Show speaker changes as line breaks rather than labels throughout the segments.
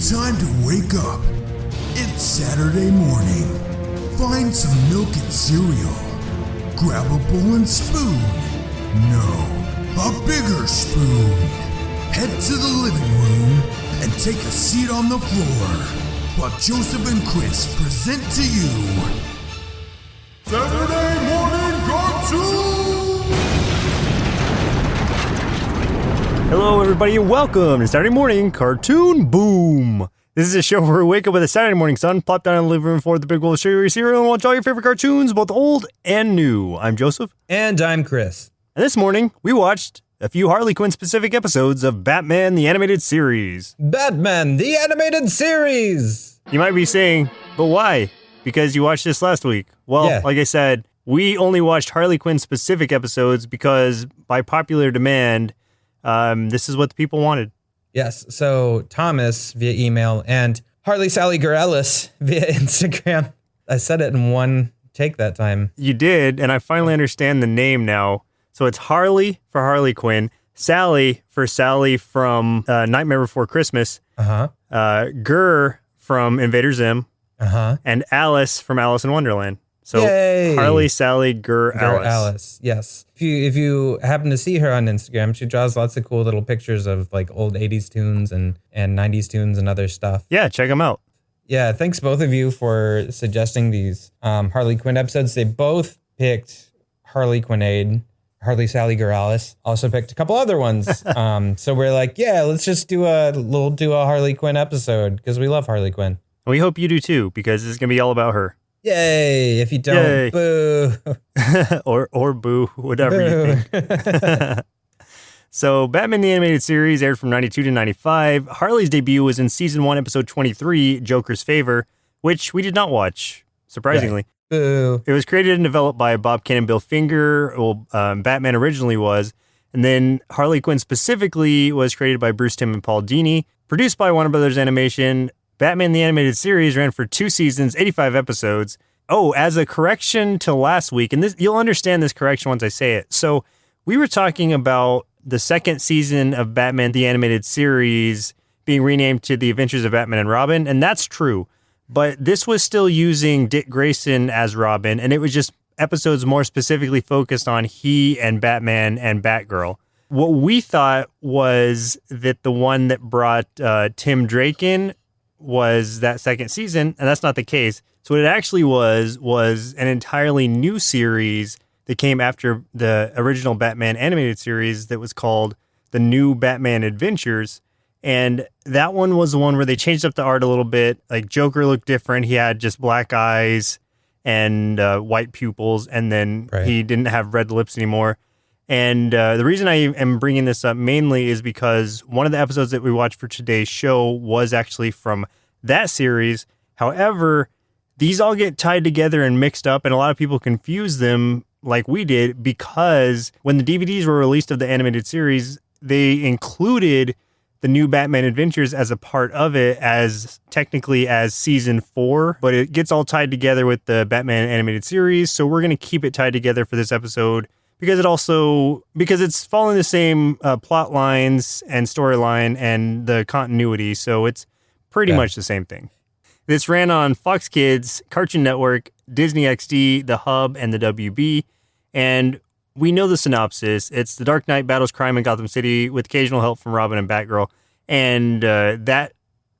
time to wake up. It's Saturday morning. Find some milk and cereal. Grab a bowl and spoon. No, a bigger spoon. Head to the living room and take a seat on the floor while Joseph and Chris present to you Saturday Morning Cartoon!
Hello everybody and welcome to Saturday Morning Cartoon Boom! This is a show where we wake up with a Saturday morning sun, plop down in the living room for the big bowl of sugary cereal, and watch all your favorite cartoons, both old and new. I'm Joseph.
And I'm Chris.
And this morning, we watched a few Harley Quinn specific episodes of Batman the Animated Series.
Batman the Animated Series!
You might be saying, but why? Because you watched this last week. Well, Like I said, we only watched Harley Quinn specific episodes because by popular demand, this is what the people wanted.
Yes, so Thomas via email and HarleySallyGirAlice via Instagram. I said it in one take that time.
You did, and I finally understand the name now. So it's Harley for Harley Quinn, Sally for Sally from Nightmare Before Christmas, Gur from Invader Zim, and Alice from Alice in Wonderland. So
Yay!
Harley, Sally, GirAlice.
Alice, yes. If you happen to see her on Instagram, she draws lots of cool little pictures of like old 80s tunes and 90s tunes and other stuff.
Yeah, check them out.
Yeah, thanks both of you for suggesting these Harley Quinn episodes. They both picked Harlequinade. HarleySallyGirAlice also picked a couple other ones. So we're like, yeah, let's just do a Harley Quinn episode because we love Harley Quinn.
And we hope you do too, because this is going to be all about her.
Yay! If you don't, boo.
or boo, whatever you think. So, Batman the Animated Series aired from 92 to 95. Harley's debut was in Season 1, Episode 23, Joker's Favor, which we did not watch, surprisingly.
Right. Boo.
It was created and developed by Bob Kane and Bill Finger. Well, Batman originally was. And then Harley Quinn specifically was created by Bruce Timm and Paul Dini. Produced by Warner Brothers Animation. Batman the Animated Series ran for 2 seasons, 85 episodes. Oh, as a correction to last week, and this you'll understand this correction once I say it. So we were talking about the second season of Batman the Animated Series being renamed to The Adventures of Batman and Robin, and that's true. But this was still using Dick Grayson as Robin, and it was just episodes more specifically focused on he and Batman and Batgirl. What we thought was that the one that brought Tim Drake in was that second season, and that's not the case. So what it actually was an entirely new series that came after the original Batman animated series that was called The New Batman Adventures. And that one was the one where they changed up the art a little bit. Like Joker looked different. He had just black eyes and white pupils, and then he didn't have red lips anymore. And the reason I am bringing this up mainly is because one of the episodes that we watched for today's show was actually from that series. However, these all get tied together and mixed up, and a lot of people confuse them like we did because when the DVDs were released of the animated series, they included the New Batman Adventures as a part of it as technically as season 4, but it gets all tied together with the Batman animated series. So we're going to keep it tied together for this episode because it's following the same plot lines and storyline and the continuity. So it's pretty much the same thing. This ran on Fox Kids, Cartoon Network, Disney XD, The Hub, and the WB. And we know the synopsis. It's The Dark Knight battles crime in Gotham City with occasional help from Robin and Batgirl. And that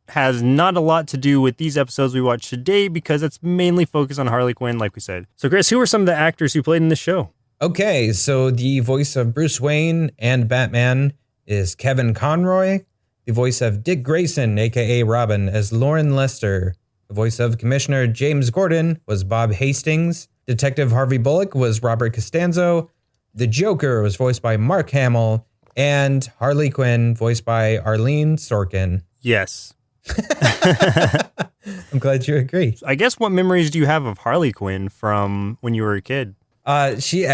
has not a lot to do with these episodes we watched today because it's mainly focused on Harley Quinn, like we said. So, Chris, who are some of the actors who played in this show?
Okay, so the voice of Bruce Wayne and Batman is Kevin Conroy. The voice of Dick Grayson, a.k.a. Robin, as Lauren Lester. The voice of Commissioner James Gordon was Bob Hastings. Detective Harvey Bullock was Robert Costanzo. The Joker was voiced by Mark Hamill. And Harley Quinn, voiced by Arlene Sorkin.
Yes.
I'm glad you agree.
I guess what memories do you have of Harley Quinn from when you were a kid?
She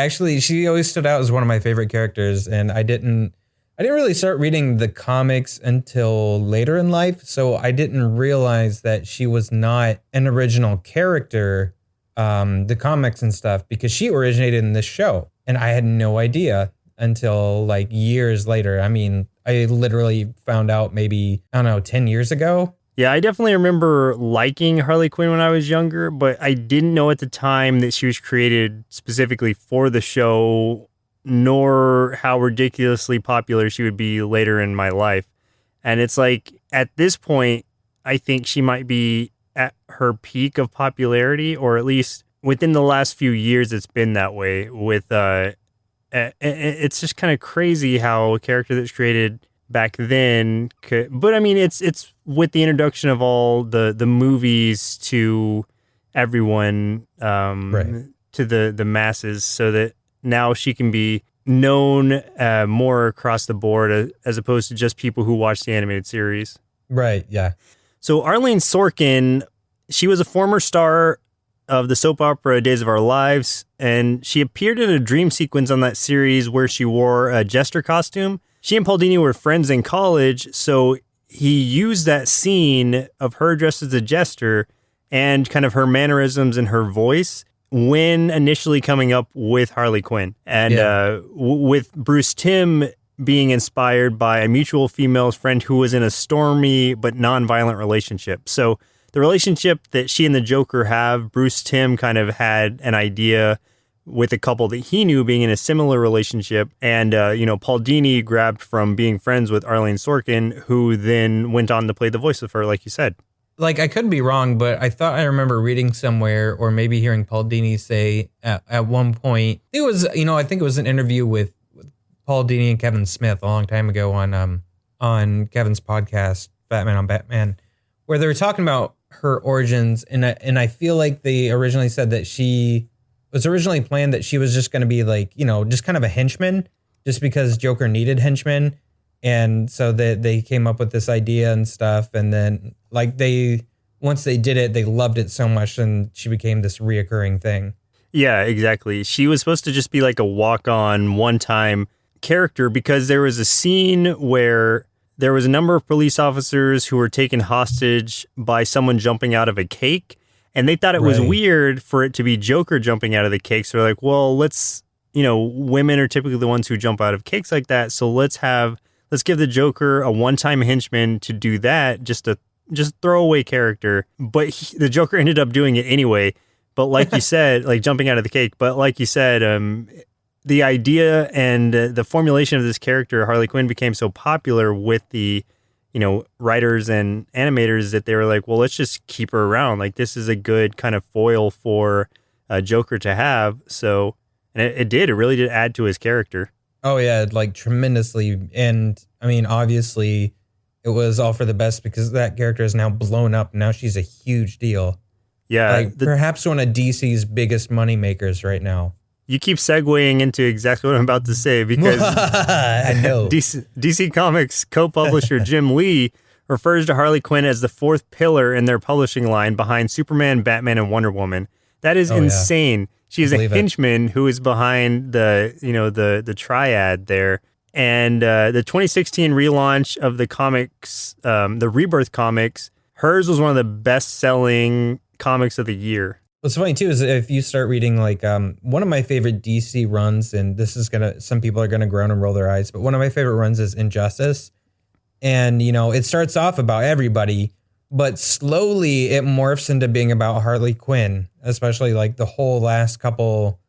always stood out as one of my favorite characters, and I didn't really start reading the comics until later in life, so I didn't realize that she was not an original character, the comics and stuff, because she originated in this show, and I had no idea until like years later. I mean, I literally found out maybe, 10 years ago
Yeah, I definitely remember liking Harley Quinn when I was younger, but I didn't know at the time that she was created specifically for the show, nor how ridiculously popular she would be later in my life. And it's like, at this point, I think she might be at her peak of popularity, or at least within the last few years, it's been that way with, it's just kind of crazy how a character that's created back then could, but I mean, it's with the introduction of all the movies to everyone,
Right.
to the masses, so that now she can be known more across the board, as opposed to just people who watch the animated series.
Right. Yeah.
So Arlene Sorkin, she was a former star of the soap opera Days of Our Lives, and she appeared in a dream sequence on that series where she wore a jester costume. She and Paul Dini were friends in college, so he used that scene of her dressed as a jester and kind of her mannerisms and her voice when initially coming up with Harley Quinn. And with Bruce Timm being inspired by a mutual female friend who was in a stormy but non-violent relationship. So the relationship that she and the Joker have, Bruce Timm kind of had an idea with a couple that he knew being in a similar relationship. And, Paul Dini grabbed from being friends with Arlene Sorkin, who then went on to play the voice of her, like you said.
Like, I could be wrong, but I thought I remember reading somewhere or maybe hearing Paul Dini say at one point, it was, I think it was an interview with Paul Dini and Kevin Smith a long time ago on Kevin's podcast, Batman on Batman, where they were talking about her origins. And I feel like they originally said that she was originally planned that she was just going to be like, just kind of a henchman, just because Joker needed henchmen. And so they came up with this idea and stuff. And then once they did it, they loved it so much and she became this reoccurring thing.
Yeah, exactly. She was supposed to just be like a walk-on one-time character, because there was a scene where there was a number of police officers who were taken hostage by someone jumping out of a cake. And they thought it was weird for it to be Joker jumping out of the cake. So they're like, well, women are typically the ones who jump out of cakes like that. So let's give the Joker a one-time henchman to do that, just throwaway character. But the Joker ended up doing it anyway. But like you said, like jumping out of the cake. But like you said, the idea and the formulation of this character, Harley Quinn, became so popular with the writers and animators that they were like, well, let's just keep her around. Like, this is a good kind of foil for Joker to have. So, and it really did add to his character.
Oh yeah, like tremendously. And I mean, obviously it was all for the best because that character is now blown up. Now she's a huge deal.
Yeah.
Perhaps one of DC's biggest money makers right now.
You keep segueing into exactly what I'm about to say, because
I know.
DC Comics co-publisher Jim Lee refers to Harley Quinn as the fourth pillar in their publishing line behind Superman, Batman, and Wonder Woman. That is insane. Yeah. She is a henchman who is behind the triad there. And the 2016 relaunch of the comics, the Rebirth comics, hers was one of the best-selling comics of the year.
What's funny too is if you start reading one of my favorite DC runs, and this is some people are gonna groan and roll their eyes, but one of my favorite runs is Injustice. And it starts off about everybody, but slowly it morphs into being about Harley Quinn, especially like the whole last couple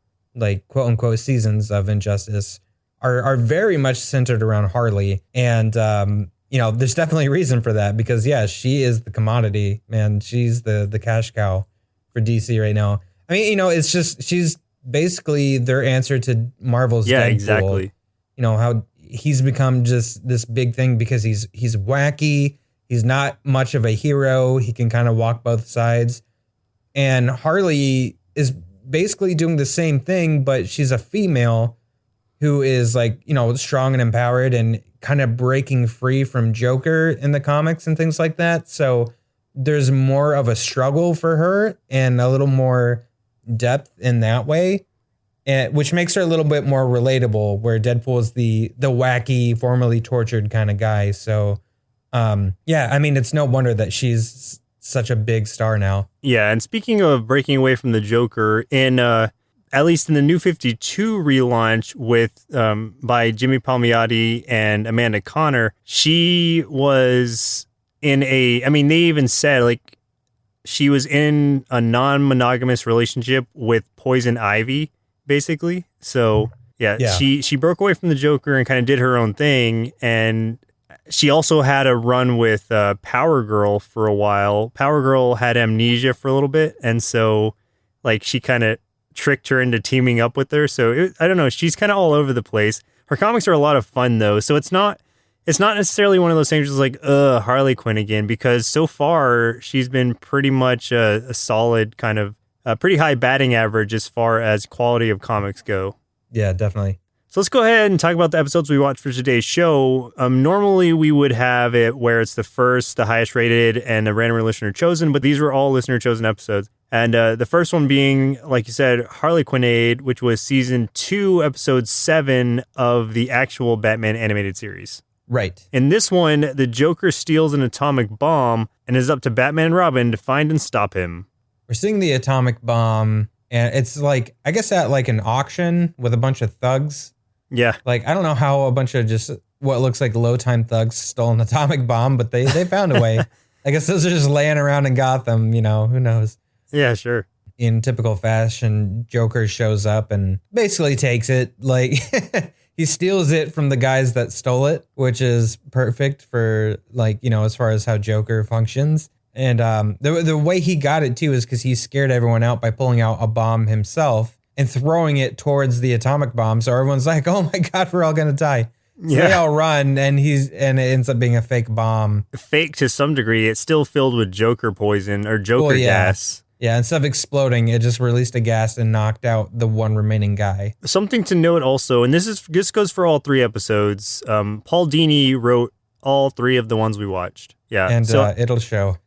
quote unquote seasons of Injustice are very much centered around Harley. And there's definitely a reason for that, because she is the commodity, man. She's the cash cow for DC right now. I mean, it's just, she's basically their answer to Marvel's Deadpool.
Yeah, exactly.
How he's become just this big thing because he's wacky. He's not much of a hero. He can kind of walk both sides. And Harley is basically doing the same thing, but she's a female who is strong and empowered and kind of breaking free from Joker in the comics and things like that. So there's more of a struggle for her and a little more depth in that way, which makes her a little bit more relatable, where Deadpool is the wacky, formerly tortured kind of guy. So, I mean, it's no wonder that she's such a big star now.
Yeah, and speaking of breaking away from the Joker, at least in the New 52 relaunch by Jimmy Palmiotti and Amanda Conner, she was I mean, they even said like she was in a non-monogamous relationship with Poison Ivy, basically. So yeah. She broke away from the Joker and kind of did her own thing. And she also had a run with Power Girl for a while. Power Girl had amnesia for a little bit. And so like she kind of tricked her into teaming up with her. So I don't know. She's kind of all over the place. Her comics are a lot of fun though. So it's not necessarily one of those things that's like, Harley Quinn again, because so far she's been pretty much a solid kind of a pretty high batting average as far as quality of comics go.
Yeah, definitely.
So let's go ahead and talk about the episodes we watched for today's show. Normally we would have it where it's the first, the highest rated, and the random listener chosen, but these were all listener chosen episodes. And the first one being, like you said, Harlequinade, which was season 2, episode 7 of the actual Batman animated series.
Right.
In this one, the Joker steals an atomic bomb and is up to Batman and Robin to find and stop him.
We're seeing the atomic bomb, and it's like, I guess at like an auction with a bunch of thugs.
Yeah.
Like, I don't know how a bunch of just what looks like low-time thugs stole an atomic bomb, but they found a way. I guess those are just laying around in Gotham, who knows?
Yeah, sure.
In typical fashion, Joker shows up and basically takes it. Like, he steals it from the guys that stole it, which is perfect for, like, as far as how Joker functions. And the way he got it, too, is because he scared everyone out by pulling out a bomb himself and throwing it towards the atomic bomb. So everyone's like, oh my God, we're all going to die. So they all run, and it ends up being a fake bomb.
Fake to some degree. It's still filled with Joker poison or Joker gas.
Yeah, instead of exploding, it just released a gas and knocked out the one remaining guy.
Something to note also, and this goes for all 3 episodes, Paul Dini wrote all 3 of the ones we watched. Yeah.
And so, it'll show.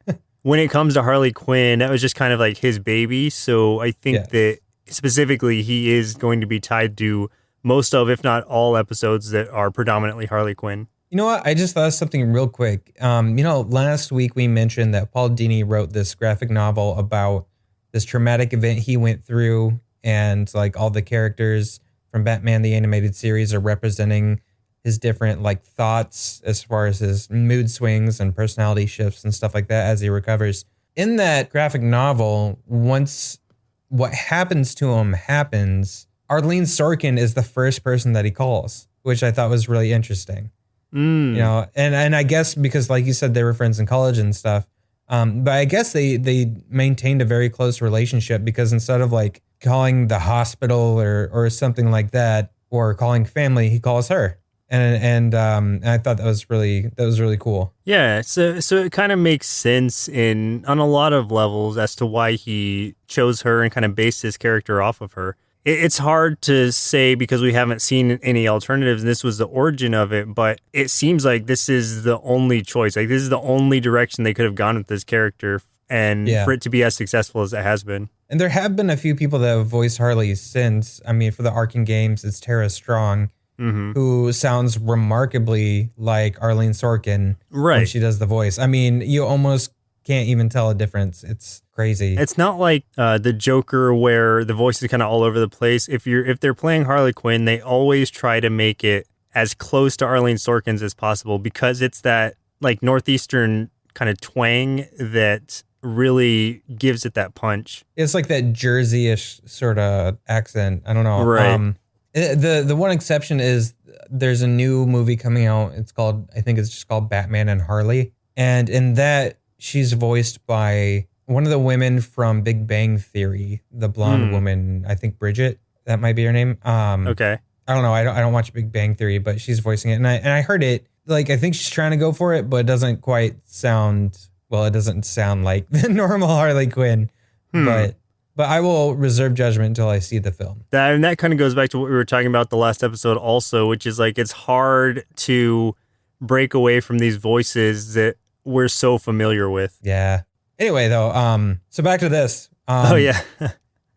When it comes to Harley Quinn, that was just kind of like his baby. So I think that specifically he is going to be tied to most of, if not all, episodes that are predominantly Harley Quinn.
You know what? I just thought of something real quick. Last week we mentioned that Paul Dini wrote this graphic novel about this traumatic event he went through, and like all the characters from Batman the Animated Series are representing his different like thoughts as far as his mood swings and personality shifts and stuff like that as he recovers. In that graphic novel, once what happens to him happens, Arlene Sorkin is the first person that he calls, which I thought was really interesting. And I guess because, like you said, they were friends in college and stuff. But I guess they maintained a very close relationship, because instead of like calling the hospital or something like that, or calling family, he calls her. And I thought that was really cool.
Yeah, so it kind of makes sense on a lot of levels as to why he chose her and kind of based his character off of her. It's hard to say because we haven't seen any alternatives, and this was the origin of it, but it seems like this is the only choice. Like, this is the only direction they could have gone with this character, and for it to be as successful as it has been. And
there have been a few people that have voiced Harley since. I mean, for the Arkham games, it's Tara Strong, who sounds remarkably like Arlene Sorkin when she does the voice. I mean, you almost can't even tell a difference. It's crazy.
It's not like the Joker where the voice is kind of all over the place. If they're playing Harley Quinn, they always try to make it as close to Arlene Sorkin's as possible, because it's that like northeastern kind of twang that really gives it that punch.
It's like that Jersey-ish sort of accent. I don't know.
Right.
The one exception is there's a new movie coming out. I think it's just called Batman and Harley. And in that, she's voiced by one of the women from Big Bang Theory, the blonde woman, I think Bridget, that might be her name.
Okay.
I don't know. I don't watch Big Bang Theory, but she's voicing it. And I heard it, like, I think she's trying to go for it, but it doesn't quite sound, it doesn't sound like the normal Harley Quinn. But I will reserve judgment until I see the film.
That kind of goes back to what we were talking about the last episode also, which is like, it's hard to break away from these voices that we're so familiar with.
Yeah. Anyway, though, so back to this.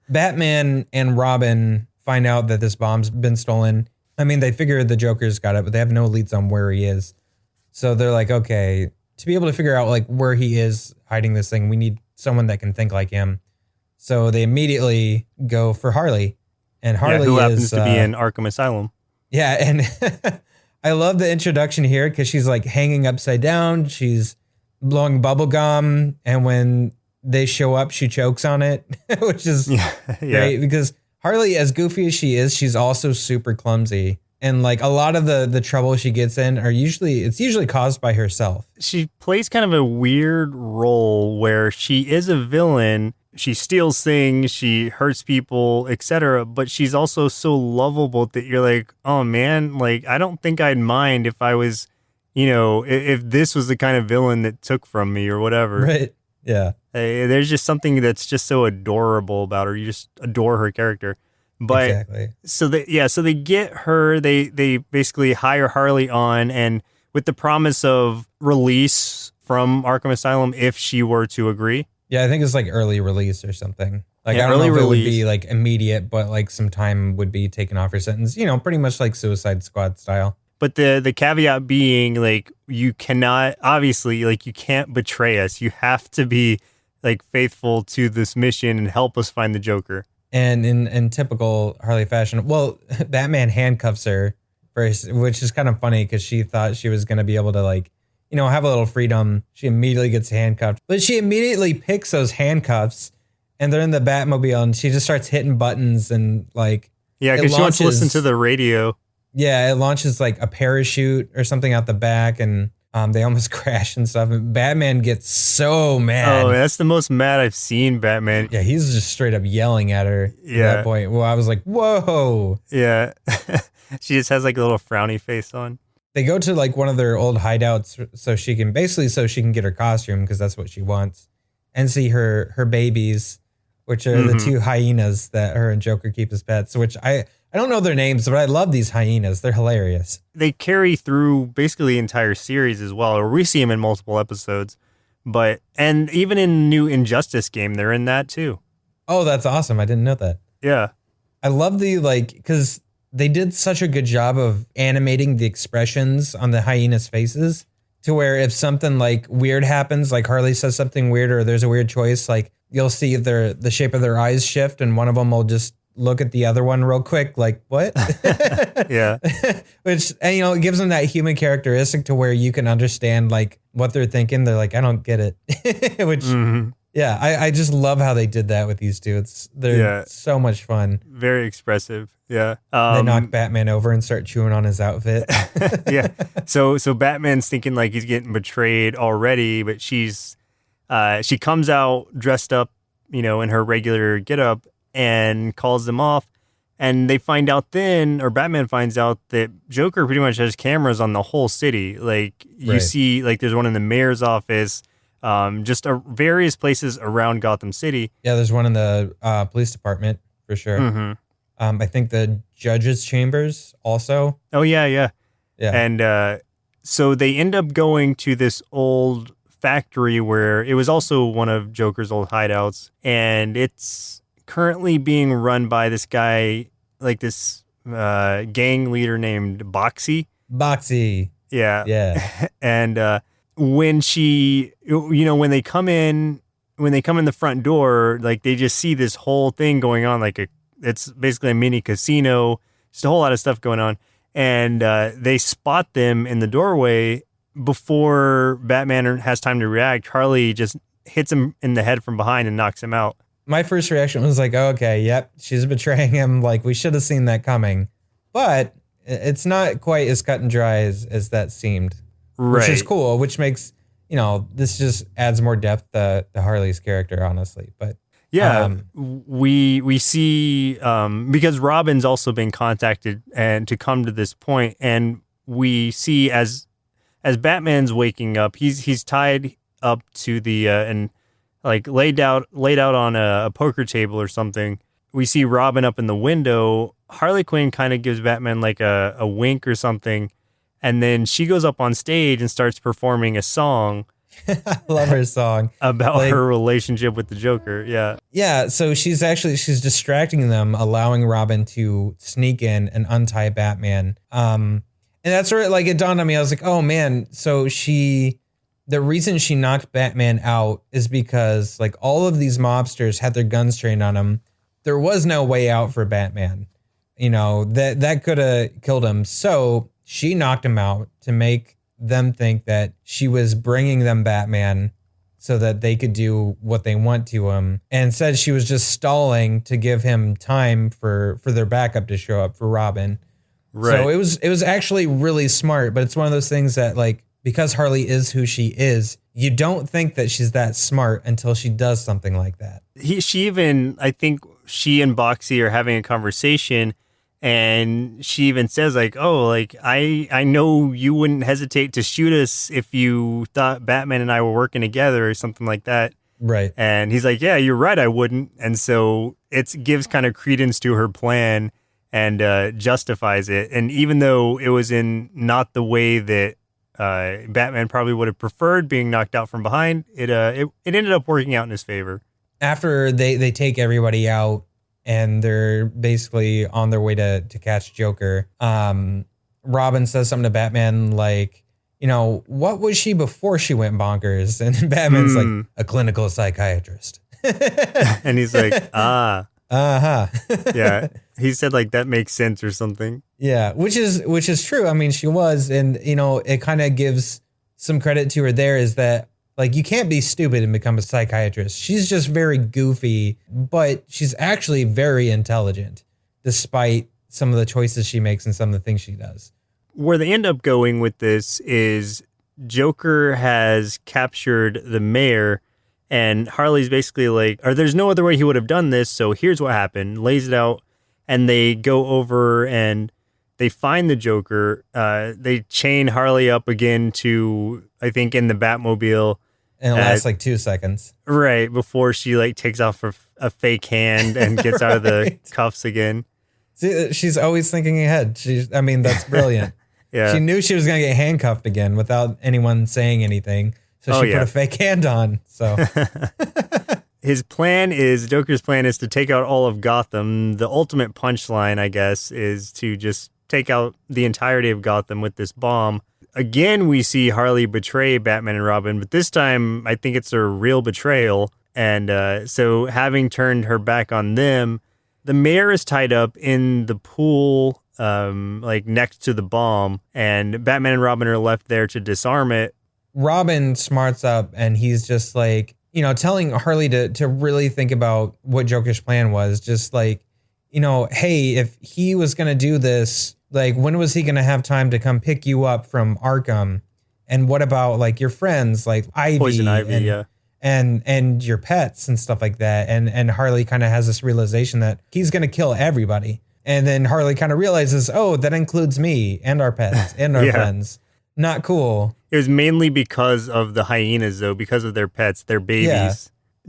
Batman and Robin find out that this bomb's been stolen. I mean, they figure the Joker's got it, but they have no leads on where he is. So they're like, okay, to be able to figure out like where he is hiding this thing, we need someone that can think like him. So they immediately go for Harley. And Harley
who happens to be in Arkham Asylum.
Yeah, and I love the introduction here because she's like hanging upside down. She's blowing bubble gum, and when they show up, she chokes on it, which is great because Harley, as goofy as she is, she's also super clumsy. And like a lot of the trouble she gets in it's usually caused by herself.
She plays kind of a weird role where she is a villain. She steals things, she hurts people, etc. But she's also so lovable that you're like, oh man, like I don't think I'd mind if I was, if this was the kind of villain that took from me or whatever.
Right. Yeah.
There's just something that's just so adorable about her. You just adore her character. But
exactly.
So they get her, they basically hire Harley on, and with the promise of release from Arkham Asylum if she were to agree.
Yeah, I think it's like early release or something. Like
yeah,
I don't know if
release.
it would be like immediate, but like some time would be taken off her sentence, pretty much like Suicide Squad style.
But the caveat being like you cannot, obviously, like you can't betray us. You have to be like faithful to this mission and help us find the Joker.
And in typical Harley fashion, well, Batman handcuffs her first, which is kind of funny because she thought she was going to be able to like, have a little freedom. She immediately gets handcuffed, but she immediately picks those handcuffs and they're in the Batmobile and she just starts hitting buttons and like,
yeah, because she wants to listen to the radio.
Yeah, it launches like a parachute or something out the back and they almost crash and stuff. And Batman gets so mad.
Oh, that's the most mad I've seen Batman.
Yeah, he's just straight up yelling at her at that point. Well, I was like, whoa.
Yeah. She just has like a little frowny face on.
They go to like one of their old hideouts so she can get her costume because that's what she wants and see her babies, which are the two hyenas that her and Joker keep as pets, which I don't know their names, but I love these hyenas. They're hilarious.
They carry through basically the entire series as well, or we see them in multiple episodes. And even in the new Injustice game, they're in that too.
Oh, that's awesome. I didn't know that.
Yeah.
I love because they did such a good job of animating the expressions on the hyenas' faces to where if something like weird happens, like Harley says something weird or there's a weird choice, like you'll see the shape of their eyes shift and one of them will just look at the other one real quick, like, what?
Yeah.
Which, and, it gives them that human characteristic to where you can understand, like, what they're thinking. They're like, I don't get it. Which, yeah, I just love how they did that with these two. They're so much fun.
Very expressive. Yeah.
They knock Batman over and start chewing on his outfit.
Yeah. So Batman's thinking, like, he's getting betrayed already, but she comes out dressed up, in her regular getup, and calls them off, and they find out Batman finds out that Joker pretty much has cameras on the whole city. Like you see, like there's one in the mayor's office, just various places around Gotham City.
Yeah, there's one in the police department for sure. I think the judge's chambers also.
Oh yeah. And so they end up going to this old factory where it was also one of Joker's old hideouts, and it's currently being run by this guy, like this gang leader named Boxy. Yeah. And when when they come in the front door, like they just see this whole thing going on, like it's basically a mini casino, just a whole lot of stuff going on. And they spot them in the doorway before Batman has time to react. Harley just hits him in the head from behind and knocks him out.
My first reaction was like, okay, yep, she's betraying him. Like, we should have seen that coming. But it's not quite as cut and dry as that seemed. Right. Which is cool, which makes, this just adds more depth to Harley's character, honestly. But
yeah, we see, because Robin's also been contacted and to come to this point, and we see as Batman's waking up, he's tied up to the, and like laid out on a poker table or something. We see Robin up in the window. Harley Quinn kind of gives Batman like a wink or something, and then she goes up on stage and starts performing a song.
I love her song
about her relationship with the Joker. Yeah.
So she's distracting them, allowing Robin to sneak in and untie Batman. And that's where it dawned on me. I was like, oh man. So the reason she knocked Batman out is because like all of these mobsters had their guns trained on him. There was no way out for Batman. That could have killed him. So she knocked him out to make them think that she was bringing them Batman so that they could do what they want to him, and said she was just stalling to give him time for their backup to show up for Robin. Right. So it was actually really smart, but it's one of those things that, like, because Harley is who she is, you don't think that she's that smart until she does something like that.
I think she and Boxy are having a conversation, and she even says, like, oh, like, I know you wouldn't hesitate to shoot us if you thought Batman and I were working together or something like that.
Right.
And he's like, yeah, you're right, I wouldn't. And so it gives kind of credence to her plan and justifies it. And even though it was in not the way that Batman probably would have preferred, being knocked out from behind, it ended up working out in his favor. After
they take everybody out and they're basically on their way to catch Joker, Robin says something to Batman like, you know, what was she before she went bonkers? And Batman's like, a clinical psychiatrist.
And he's like,
Uh-huh.
Yeah. He said, like, that makes sense or something.
Yeah, which is true. I mean, she was, and, you know, it kind of gives some credit to her there, is that, like, you can't be stupid and become a psychiatrist. She's just very goofy, but she's actually very intelligent, despite some of the choices she makes and some of the things she does.
Where they end up going with this is Joker has captured the mayor, and Harley's basically like, or there's no other way he would have done this, so here's what happened, lays it out, and they go over and they find the Joker. They chain Harley up again to, I think, in the Batmobile.
And it lasts like 2 seconds.
Right, before she like takes off a fake hand and gets out of the cuffs again.
See, she's always thinking ahead. That's brilliant.
Yeah.
She knew she was going to get handcuffed again without anyone saying anything. So she put a fake hand on. So
Joker's plan is to take out all of Gotham. The ultimate punchline, I guess, is to just take out the entirety of Gotham with this bomb. Again, we see Harley betray Batman and Robin, but this time I think it's a real betrayal. And so having turned her back on them, the mayor is tied up in the pool, like next to the bomb, and Batman and Robin are left there to disarm it.
Robin smarts up, and he's just like, you know, telling Harley to really think about what Joker's plan was. Just like, you know, hey, if he was going to do this, like, when was he going to have time to come pick you up from Arkham? And what about, like, your friends, like Ivy,
Poison Ivy,
and your pets and stuff like that? And Harley kind of has this realization that he's going to kill everybody. And then Harley kind of realizes, oh, that includes me and our pets and our friends. Not cool.
It was mainly because of the hyenas, though, because of their pets, their babies. Yeah.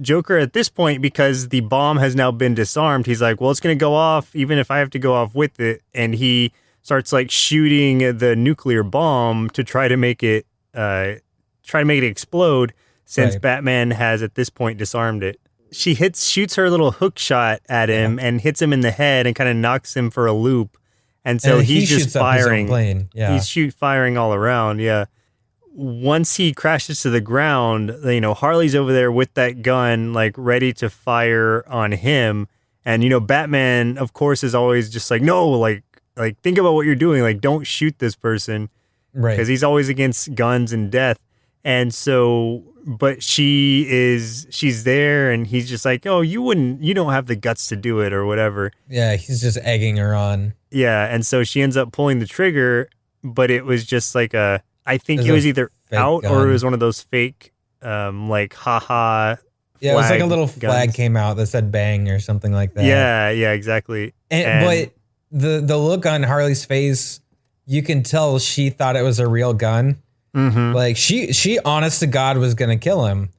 Joker, at this point, because the bomb has now been disarmed, he's like, well, it's going to go off, even if I have to go off with it. And he starts, like, shooting the nuclear bomb to try to make it explode, since Batman has, at this point, disarmed it. She shoots her little hook shot at him and hits him in the head and kind of knocks him for a loop. And so he's just firing.
Plane. Yeah.
He's firing all around. Yeah. Once he crashes to the ground, you know, Harley's over there with that gun, like, ready to fire on him. And, you know, Batman, of course, is always just like, no, like think about what you're doing. Like, don't shoot this person.
Right.
Because he's always against guns and death. And so, but she's there, and he's just like, oh, you don't have the guts to do it or whatever.
Yeah, he's just egging her on.
Yeah, and so she ends up pulling the trigger, but it was just like I think it was either out gun. Or it was one of those fake, like, haha.
Yeah, it was like a little flag came out that said bang or something like that.
Yeah, exactly.
But the look on Harley's face, you can tell she thought it was a real gun.
Mm-hmm.
Like, she honest to God was going to kill him.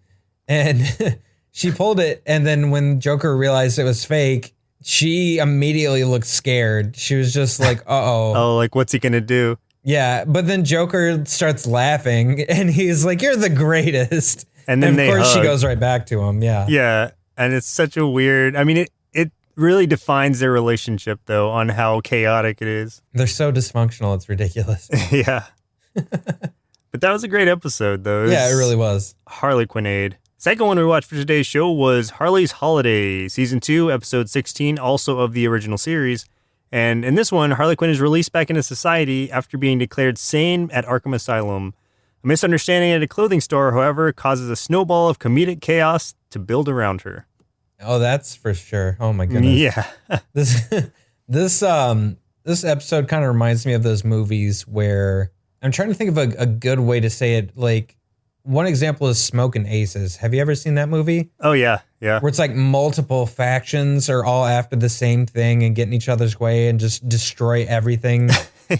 And she pulled it. And then when Joker realized it was fake, she immediately looked scared. She was just like, uh-oh.
Oh, like, what's he going to do?
Yeah. But then Joker starts laughing, and he's like, you're the greatest.
And then
of course she goes right back to him. Yeah.
Yeah. And it's such a weird, I mean, it really defines their relationship, though, on how chaotic it is.
They're so dysfunctional. It's ridiculous.
Yeah. But that was a great episode, though.
Yeah, it really was.
Harlequinade. Second one we watched for today's show was Harley's Holiday, Season 2, Episode 16, also of the original series. And in this one, Harley Quinn is released back into society after being declared sane at Arkham Asylum. A misunderstanding at a clothing store, however, causes a snowball of comedic chaos to build around her.
Oh, that's for sure. Oh my goodness.
Yeah.
This episode kind of reminds me of those movies where I'm trying to think of a good way to say it. Like, one example is Smokin' Aces. Have you ever seen that movie?
Oh, yeah. Yeah.
Where it's like multiple factions are all after the same thing and get in each other's way and just destroy everything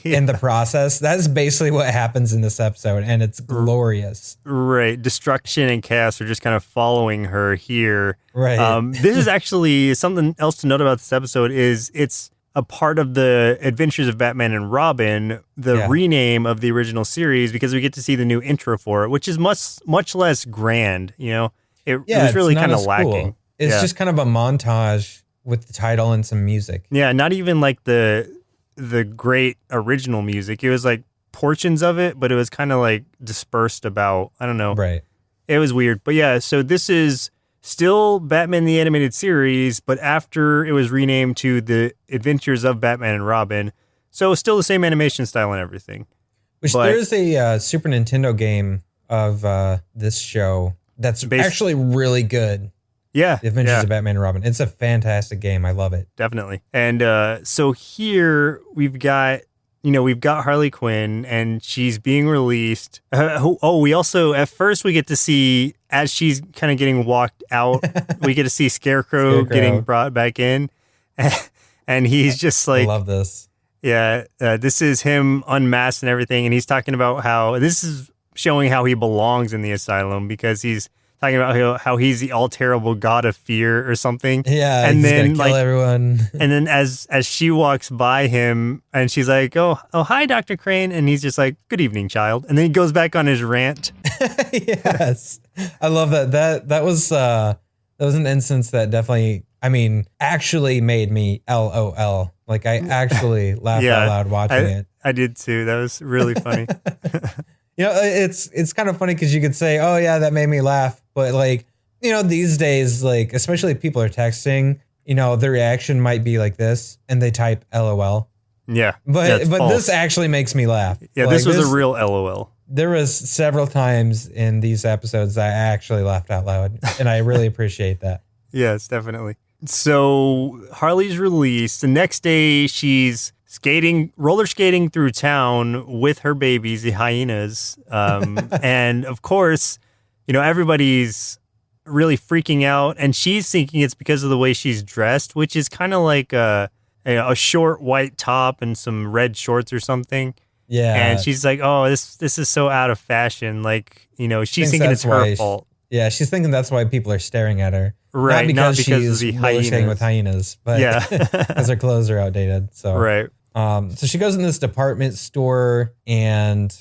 in the process. That's basically what happens in this episode, and it's glorious.
Right. Destruction and chaos are just kind of following her here.
Right.
This is actually something else to note about this episode is it's a part of the Adventures of Batman and Robin, the rename of the original series, because we get to see the new intro for it, which is much less grand, you know? It was really kind of lacking.
Cool. It's just kind of a montage with the title and some music.
Yeah, not even like the great original music. It was like portions of it, but it was kind of like dispersed about, I don't know.
Right.
It was weird. But yeah, so this is still Batman the Animated Series, but after it was renamed to The Adventures of Batman and Robin. So still the same animation style and everything.
There's a Super Nintendo game of this show that's actually really good.
Yeah.
The Adventures of Batman and Robin. It's a fantastic game. I love it.
Definitely. And so here we've got Harley Quinn, and she's being released. We also, at first, we get to see, as she's kind of getting walked out, we get to see Scarecrow getting brought back in. And he's just like...
I love this.
Yeah, this is him unmasked and everything, and he's talking about how... This is showing how he belongs in the asylum, because he's talking about how he's the all-terrible god of fear or something.
Yeah,
and
he's
then
gonna kill everyone.
And then as she walks by him, and she's like, oh, hi, Dr. Crane. And he's just like, good evening, child. And then he goes back on his rant.
Yes. I love that. That was an instance that definitely, actually made me LOL. Like, I actually laughed out loud watching it.
I did too. That was really funny.
You know, it's kind of funny because you could say, oh, yeah, that made me laugh. But, like, you know, these days, like, especially if people are texting, you know, the reaction might be like this, and they type LOL.
Yeah.
But this actually makes me laugh.
Yeah,
like,
this was a real LOL.
There was several times in these episodes that I actually laughed out loud, and I really appreciate that.
Yes, definitely. So Harley's released. The next day, she's roller skating through town with her babies, the hyenas. And of course, you know, everybody's really freaking out, and she's thinking it's because of the way she's dressed, which is kind of like a short white top and some red shorts or something.
Yeah.
And she's like, oh, this is so out of fashion. Like, you know, she's thinking it's her fault.
Yeah, she's thinking that's why people are staring at her.
Right,
not because
of the hyenas.
With hyenas, but because her clothes are outdated. So
right.
So she goes in this department store, and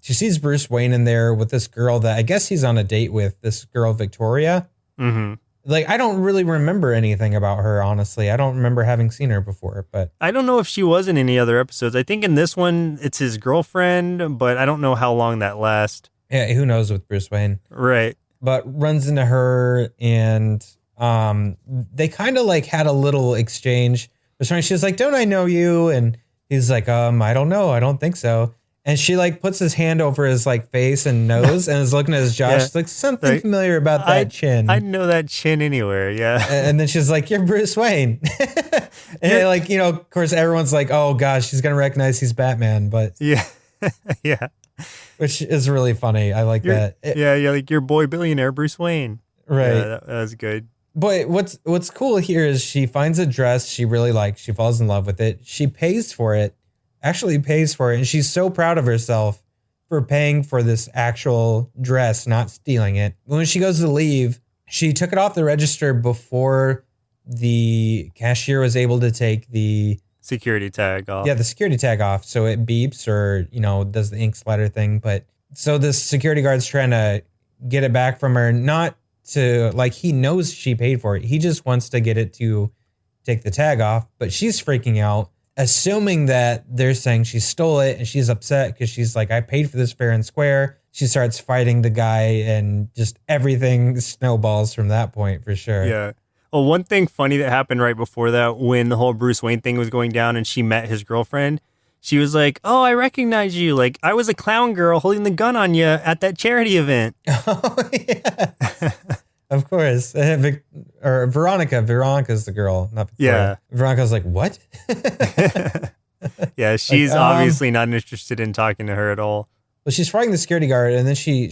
she sees Bruce Wayne in there with this girl that I guess he's on a date with, this girl, Victoria.
Mm-hmm.
Like, I don't really remember anything about her, honestly. I don't remember having seen her before, but...
I don't know if she was in any other episodes. I think in this one, it's his girlfriend, but I don't know how long that lasts.
Yeah, who knows with Bruce Wayne.
Right.
But runs into her, and they kind of, like, had a little exchange. She's like, don't I know you? And he's like, I don't know. I don't think so. And she, like, puts his hand over his, like, face and nose and is looking at his jaw. Yeah. She's like, something familiar about that chin.
I know that chin anywhere, yeah.
And then she's like, you're Bruce Wayne. And, like, you know, of course, everyone's like, oh, gosh, she's going to recognize he's Batman. But
yeah, yeah.
Which is really funny. I like that.
Yeah, like your boy billionaire, Bruce Wayne.
Right.
Yeah, that was good.
But what's cool here is she finds a dress she really likes. She falls in love with it. She pays for it. Actually pays for it, and she's so proud of herself for paying for this actual dress, not stealing it. When she goes to leave, she took it off the register before the cashier was able to take the
security tag off.
Yeah, the security tag off, so it beeps or, you know, does the ink splatter thing. But so this security guard's trying to get it back from her, not to, like, he knows she paid for it. He just wants to get it to take the tag off, but she's freaking out, assuming that they're saying she stole it, and she's upset because she's like, I paid for this fair and square. She starts fighting the guy, and just everything snowballs from that point for sure.
Yeah. Well, one thing funny that happened right before that, when the whole Bruce Wayne thing was going down and she met his girlfriend, she was like, "Oh, I recognize you. Like, I was a clown girl holding the gun on you at that charity event."
Oh, yeah. Of course. Or Veronica. Veronica's the girl, not Victoria.
Yeah.
Veronica's like, what?
Yeah, she's obviously not interested in talking to her at all.
Well, she's fighting the security guard, and then she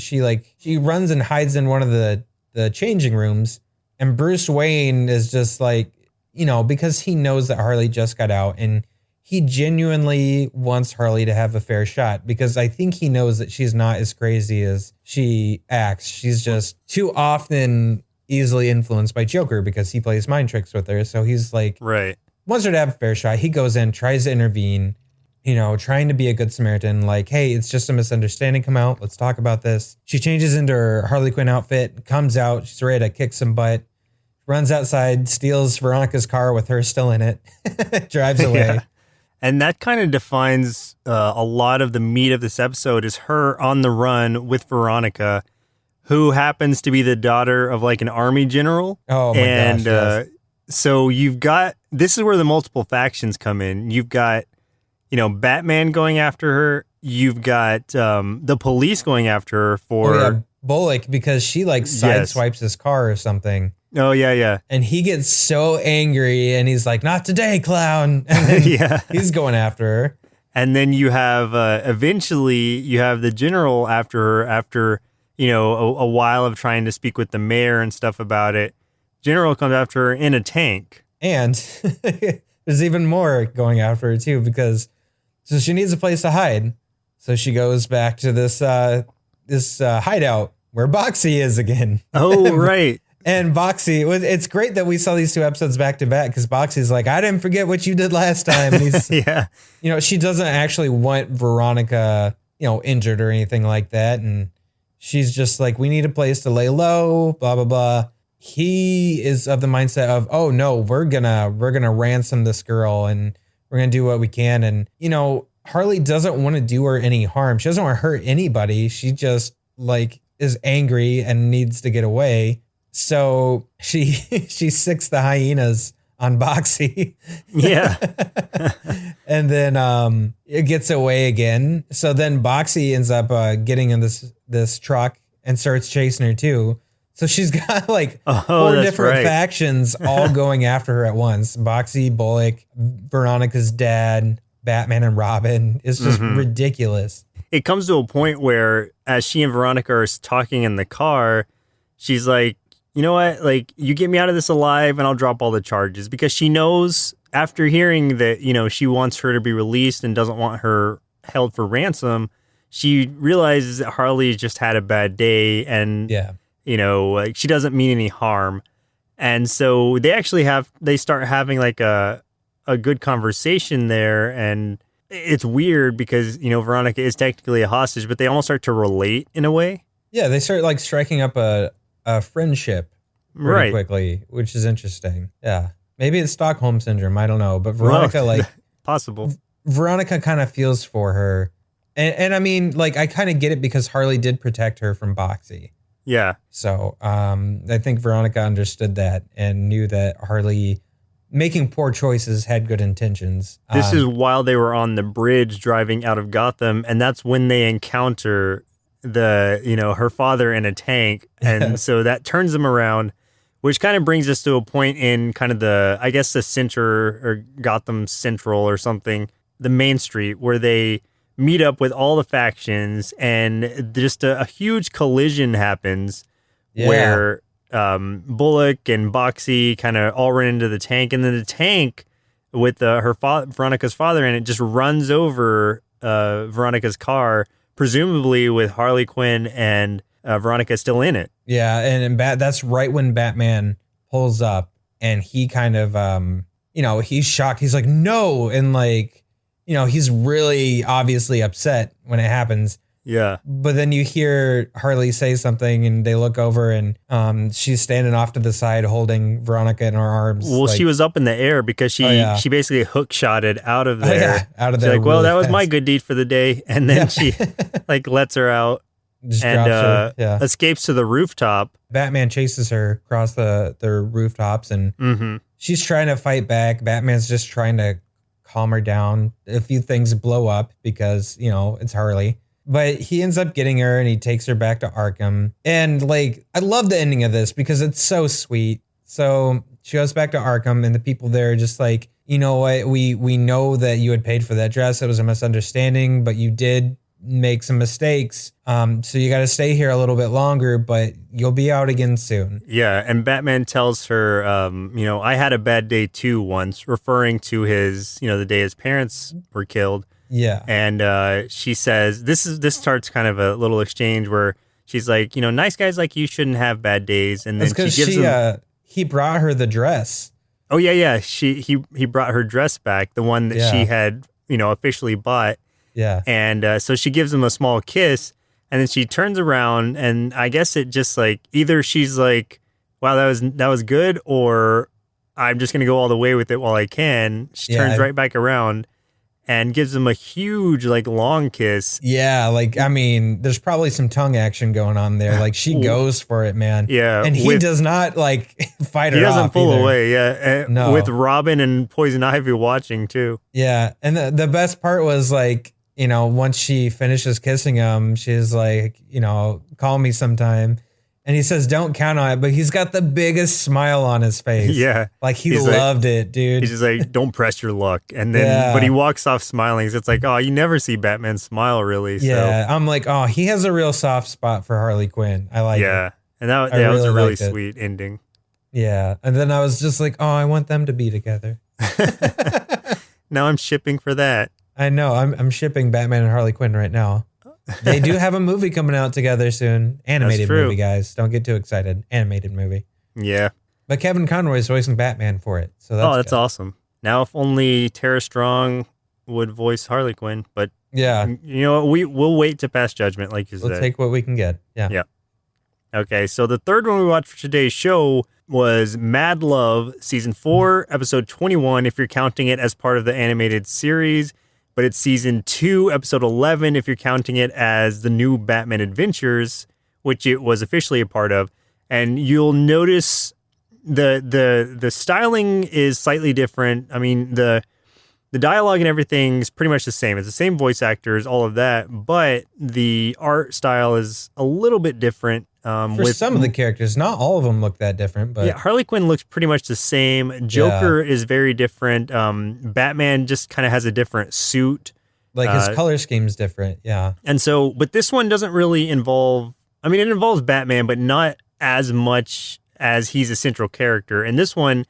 runs and hides in one of the changing rooms, and Bruce Wayne is just like, because he knows that Harley just got out, and he genuinely wants Harley to have a fair shot, because I think he knows that she's not as crazy as she acts. She's just too often easily influenced by Joker because he plays mind tricks with her. So he's like,
right.
Wants her to have a fair shot. He goes in, tries to intervene, trying to be a good Samaritan. Like, hey, it's just a misunderstanding. Come out. Let's talk about this. She changes into her Harley Quinn outfit, comes out. She's ready to kick some butt. Runs outside, steals Veronica's car with her still in it, drives away.
Yeah. And that kind of defines a lot of the meat of this episode is her on the run with Veronica, who happens to be the daughter of like an army general.
Oh, my gosh, yes.
So you've got, this is where the multiple factions come in. You've got, Batman going after her. You've got the police going after her for...
Bullock, because she like sideswipes his car or something.
Oh, yeah.
And he gets so angry and he's like, not today, clown. And then he's going after her.
And then you have, eventually, you have the general after her after, a while of trying to speak with the mayor and stuff about it. General comes after her in a tank.
And there's even more going after her, too, because so she needs a place to hide. So she goes back to this hideout where Boxy is again.
Oh, right.
And Boxy, it's great that we saw these two episodes back to back because Boxy's like, I didn't forget what you did last time. And he's,
yeah.
She doesn't actually want Veronica, injured or anything like that. And she's just like, we need a place to lay low, blah, blah, blah. He is of the mindset of, oh no, we're gonna ransom this girl and we're gonna do what we can. And, Harley doesn't want to do her any harm. She doesn't want to hurt anybody. She just like is angry and needs to get away. So she sicks the hyenas on Boxy.
Yeah.
And then it gets away again. So then Boxy ends up getting in this truck and starts chasing her too. So she's got like four different factions all going after her at once. Boxy, Bullock, Veronica's dad, Batman and Robin. It's just ridiculous.
It comes to a point where as she and Veronica are talking in the car, she's like, you know what? Like, you get me out of this alive and I'll drop all the charges, because she knows after hearing that, she wants her to be released and doesn't want her held for ransom. She realizes that Harley just had a bad day and, like she doesn't mean any harm. And so they start having like a good conversation there. And it's weird because, Veronica is technically a hostage, but they almost start to relate in a way.
Yeah. They start like striking up a friendship pretty quickly, which is interesting. Yeah. Maybe it's Stockholm syndrome. I don't know. But Veronica,
possible.
Veronica kind of feels for her. And I mean, like, I kind of get it because Harley did protect her from Boxy.
Yeah.
So I think Veronica understood that and knew that Harley making poor choices had good intentions.
This is while they were on the bridge driving out of Gotham. And that's when they encounter her father in a tank. And so that turns them around, which kind of brings us to a point in kind of the center or Gotham Central or something, the main street where they meet up with all the factions and just a huge collision happens where Bullock and Boxy kind of all run into the tank. And then the tank with Veronica's father in it just runs over Veronica's car, presumably with Harley Quinn and Veronica still in it.
Yeah, and that's right when Batman pulls up, and he kind of, he's shocked. He's like, no, and like, he's really obviously upset when it happens.
Yeah.
But then you hear Harley say something, and they look over, and she's standing off to the side holding Veronica in her arms.
Well, she was up in the air because she basically hook-shotted out of there.
Oh, yeah. Out of there.
She's like, well, that was my good deed for the day. And then she like lets her out and escapes to the rooftop.
Batman chases her across the rooftops, and she's trying to fight back. Batman's just trying to calm her down. A few things blow up because, it's Harley. But he ends up getting her and he takes her back to Arkham. And like, I love the ending of this because it's so sweet. So she goes back to Arkham and the people there are just like, you know what? We know that you had paid for that dress. It was a misunderstanding, but you did make some mistakes. So you got to stay here a little bit longer, but you'll be out again soon.
Yeah. And Batman tells her, I had a bad day too once, referring to his, the day his parents were killed.
Yeah.
And she says, this starts kind of a little exchange where she's like, nice guys like you shouldn't have bad days. And then she gives him,
he brought her the dress.
Oh yeah. He brought her dress back, the one that she had, officially bought.
Yeah.
And so she gives him a small kiss, and then she turns around, and I guess it just like either she's like, wow, that was good, or I'm just gonna go all the way with it while I can. She turns right back around and gives him a huge, like, long kiss.
Yeah, like, I mean, there's probably some tongue action going on there. Like, she goes for it, man.
Yeah.
And he does not, like, fight her off.
He doesn't pull
either.
away, yeah.
No.
With Robin and Poison Ivy watching, too.
Yeah, and the best part was, like, once she finishes kissing him, she's like, call me sometime. And he says, don't count on it, but he's got the biggest smile on his face.
Yeah.
Like, he loved it, dude.
He's just like, don't press your luck. And then, but he walks off smiling. So it's like, oh, you never see Batman smile, really.
Yeah.
So.
I'm like, oh, he has a real soft spot for Harley Quinn. I like it.
Yeah. And that was a really sweet ending.
Yeah. And then I was just like, oh, I want them to be together.
Now I'm shipping for that.
I know. I'm shipping Batman and Harley Quinn right now. They do have a movie coming out together soon. Animated movie, guys. Don't get too excited. Animated movie.
Yeah.
But Kevin Conroy is voicing Batman for it. So that's
awesome. Now, if only Tara Strong would voice Harley Quinn. But, we'll wait to pass judgment, like you said.
We'll take what we can get. Yeah.
Yeah. Okay, so the third one we watched for today's show was Mad Love, Season 4, Episode 21, if you're counting it as part of the animated series. But it's Season 2, Episode 11, if you're counting it as the new Batman Adventures, which it was officially a part of. And you'll notice the styling is slightly different. I mean, the dialogue and everything is pretty much the same. It's the same voice actors, all of that. But the art style is a little bit different.
For some of the characters, not all of them look that different, but
yeah, Harley Quinn looks pretty much the same. Joker is very different. Batman just kind of has a different suit.
Like his color scheme's different. Yeah.
And so, but this one doesn't really involve, I mean, it involves Batman, but not as much as he's a central character. And this one,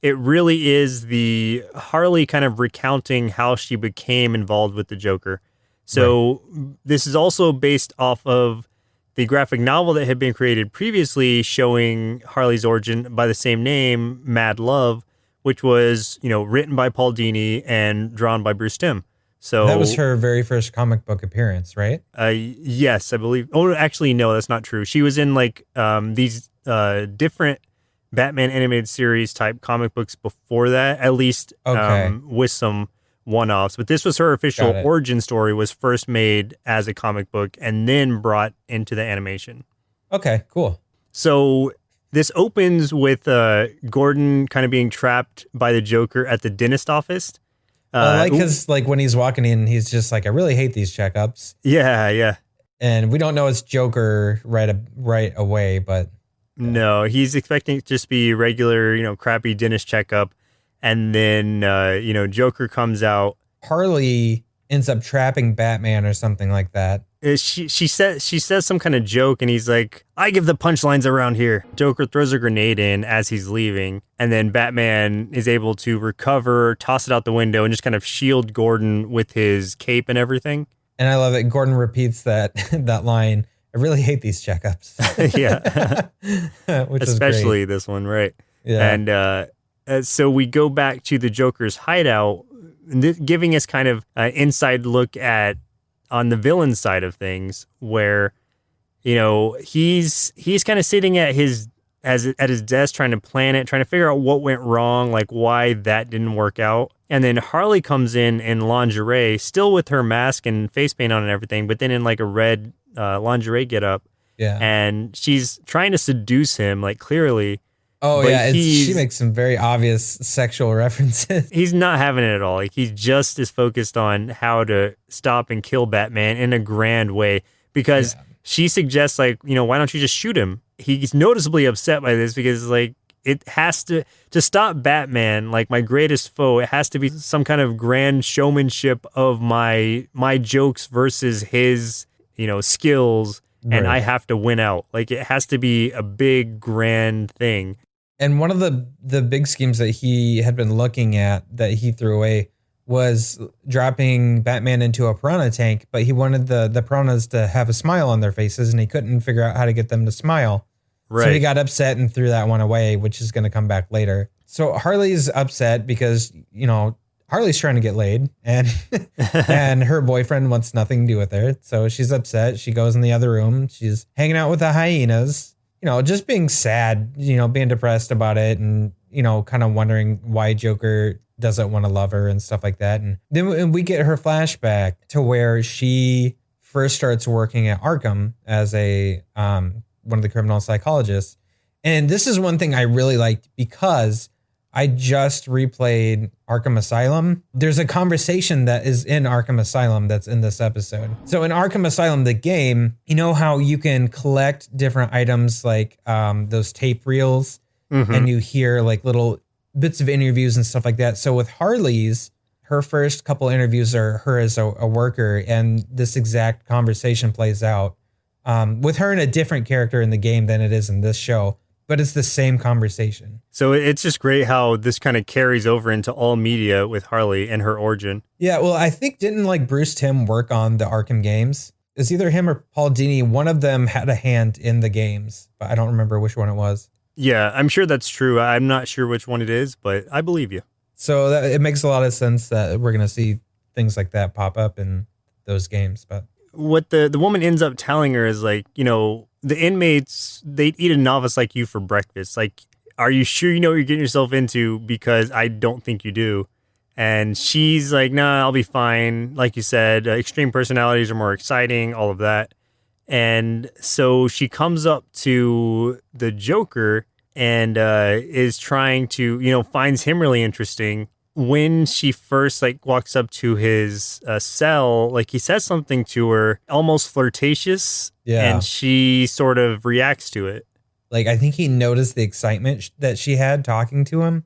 it really is the Harley kind of recounting how she became involved with the Joker. So this is also based off of the graphic novel that had been created previously showing Harley's origin by the same name, Mad Love, which was, written by Paul Dini and drawn by Bruce Timm. So
that was her very first comic book appearance, right?
Yes, I believe. Oh, actually, no, that's not true. She was in like these different Batman animated series type comic books before that, at least with some one-offs, but this was her official origin story, was first made as a comic book and then brought into the animation.
Okay, cool.
So this opens with Gordon kind of being trapped by the Joker at the dentist office.
Because when he's walking in, he's just like, I really hate these checkups.
Yeah.
And we don't know it's Joker right away, but
no, he's expecting it to just be regular, crappy dentist checkup. And then, Joker comes out.
Harley ends up trapping Batman or something like that.
She says some kind of joke, and he's like, I give the punchlines around here. Joker throws a grenade in as he's leaving, and then Batman is able to recover, toss it out the window, and just kind of shield Gordon with his cape and everything.
And I love it. Gordon repeats that line. I really hate these checkups.
Yeah.
Which
especially this one, right?
Yeah.
And so we go back to the Joker's hideout, giving us kind of an inside look on the villain side of things, where he's kind of sitting at his desk trying to plan it, trying to figure out what went wrong, like why that didn't work out. And then Harley comes in lingerie, still with her mask and face paint on and everything, but then in like a red lingerie getup.
Yeah.
And she's trying to seduce him, like clearly.
Oh,
But
yeah. She makes some very obvious sexual references.
he's not having it at all. Like, he just is focused on how to stop and kill Batman in a grand way, because she suggests, like, why don't you just shoot him? He's noticeably upset by this because, like, it has to stop Batman, like my greatest foe, it has to be some kind of grand showmanship of my jokes versus his, skills, and I have to win out. Like, it has to be a big grand thing.
And one of the big schemes that he had been looking at that he threw away was dropping Batman into a piranha tank, but he wanted the piranhas to have a smile on their faces, and he couldn't figure out how to get them to smile. Right. So he got upset and threw that one away, which is going to come back later. So Harley's upset because, Harley's trying to get laid, and and her boyfriend wants nothing to do with her. So she's upset. She goes in the other room. She's hanging out with the hyenas, just being sad, being depressed about it, and, kind of wondering why Joker doesn't want to love her and stuff like that. And then we get her flashback to where she first starts working at Arkham as a one of the criminal psychologists. And this is one thing I really liked because I just replayed Arkham Asylum. There's a conversation that is in Arkham Asylum that's in this episode. So in Arkham Asylum, the game, you know how you can collect different items like those tape reels, and you hear like little bits of interviews and stuff like that. So with Harley's, her first couple interviews are her as a worker, and this exact conversation plays out with her and a different character in the game than it is in this show, but it's the same conversation. So
it's just great how this kind of carries over into all media with Harley and her origin.
Yeah, well, I think didn't like Bruce Timm work on the Arkham games? It's either him or Paul Dini. One of them had a hand in the games, but I don't remember which one it was.
Yeah, I'm sure that's true. I'm not sure which one it is, but I believe you.
So it makes a lot of sense that we're going to see things like that pop up in those games. But
what the woman ends up telling her is like, the inmates, they eat a novice like you for breakfast. Like, are you sure you know what you're getting yourself into? Because I don't think you do. And she's like, nah, I'll be fine. Like you said, extreme personalities are more exciting, all of that. And so she comes up to the Joker and is trying to, finds him really interesting. When she first walks up to his cell, he says something to her, almost flirtatious. Yeah. And she sort of reacts to it.
I think he noticed the excitement that she had talking to him.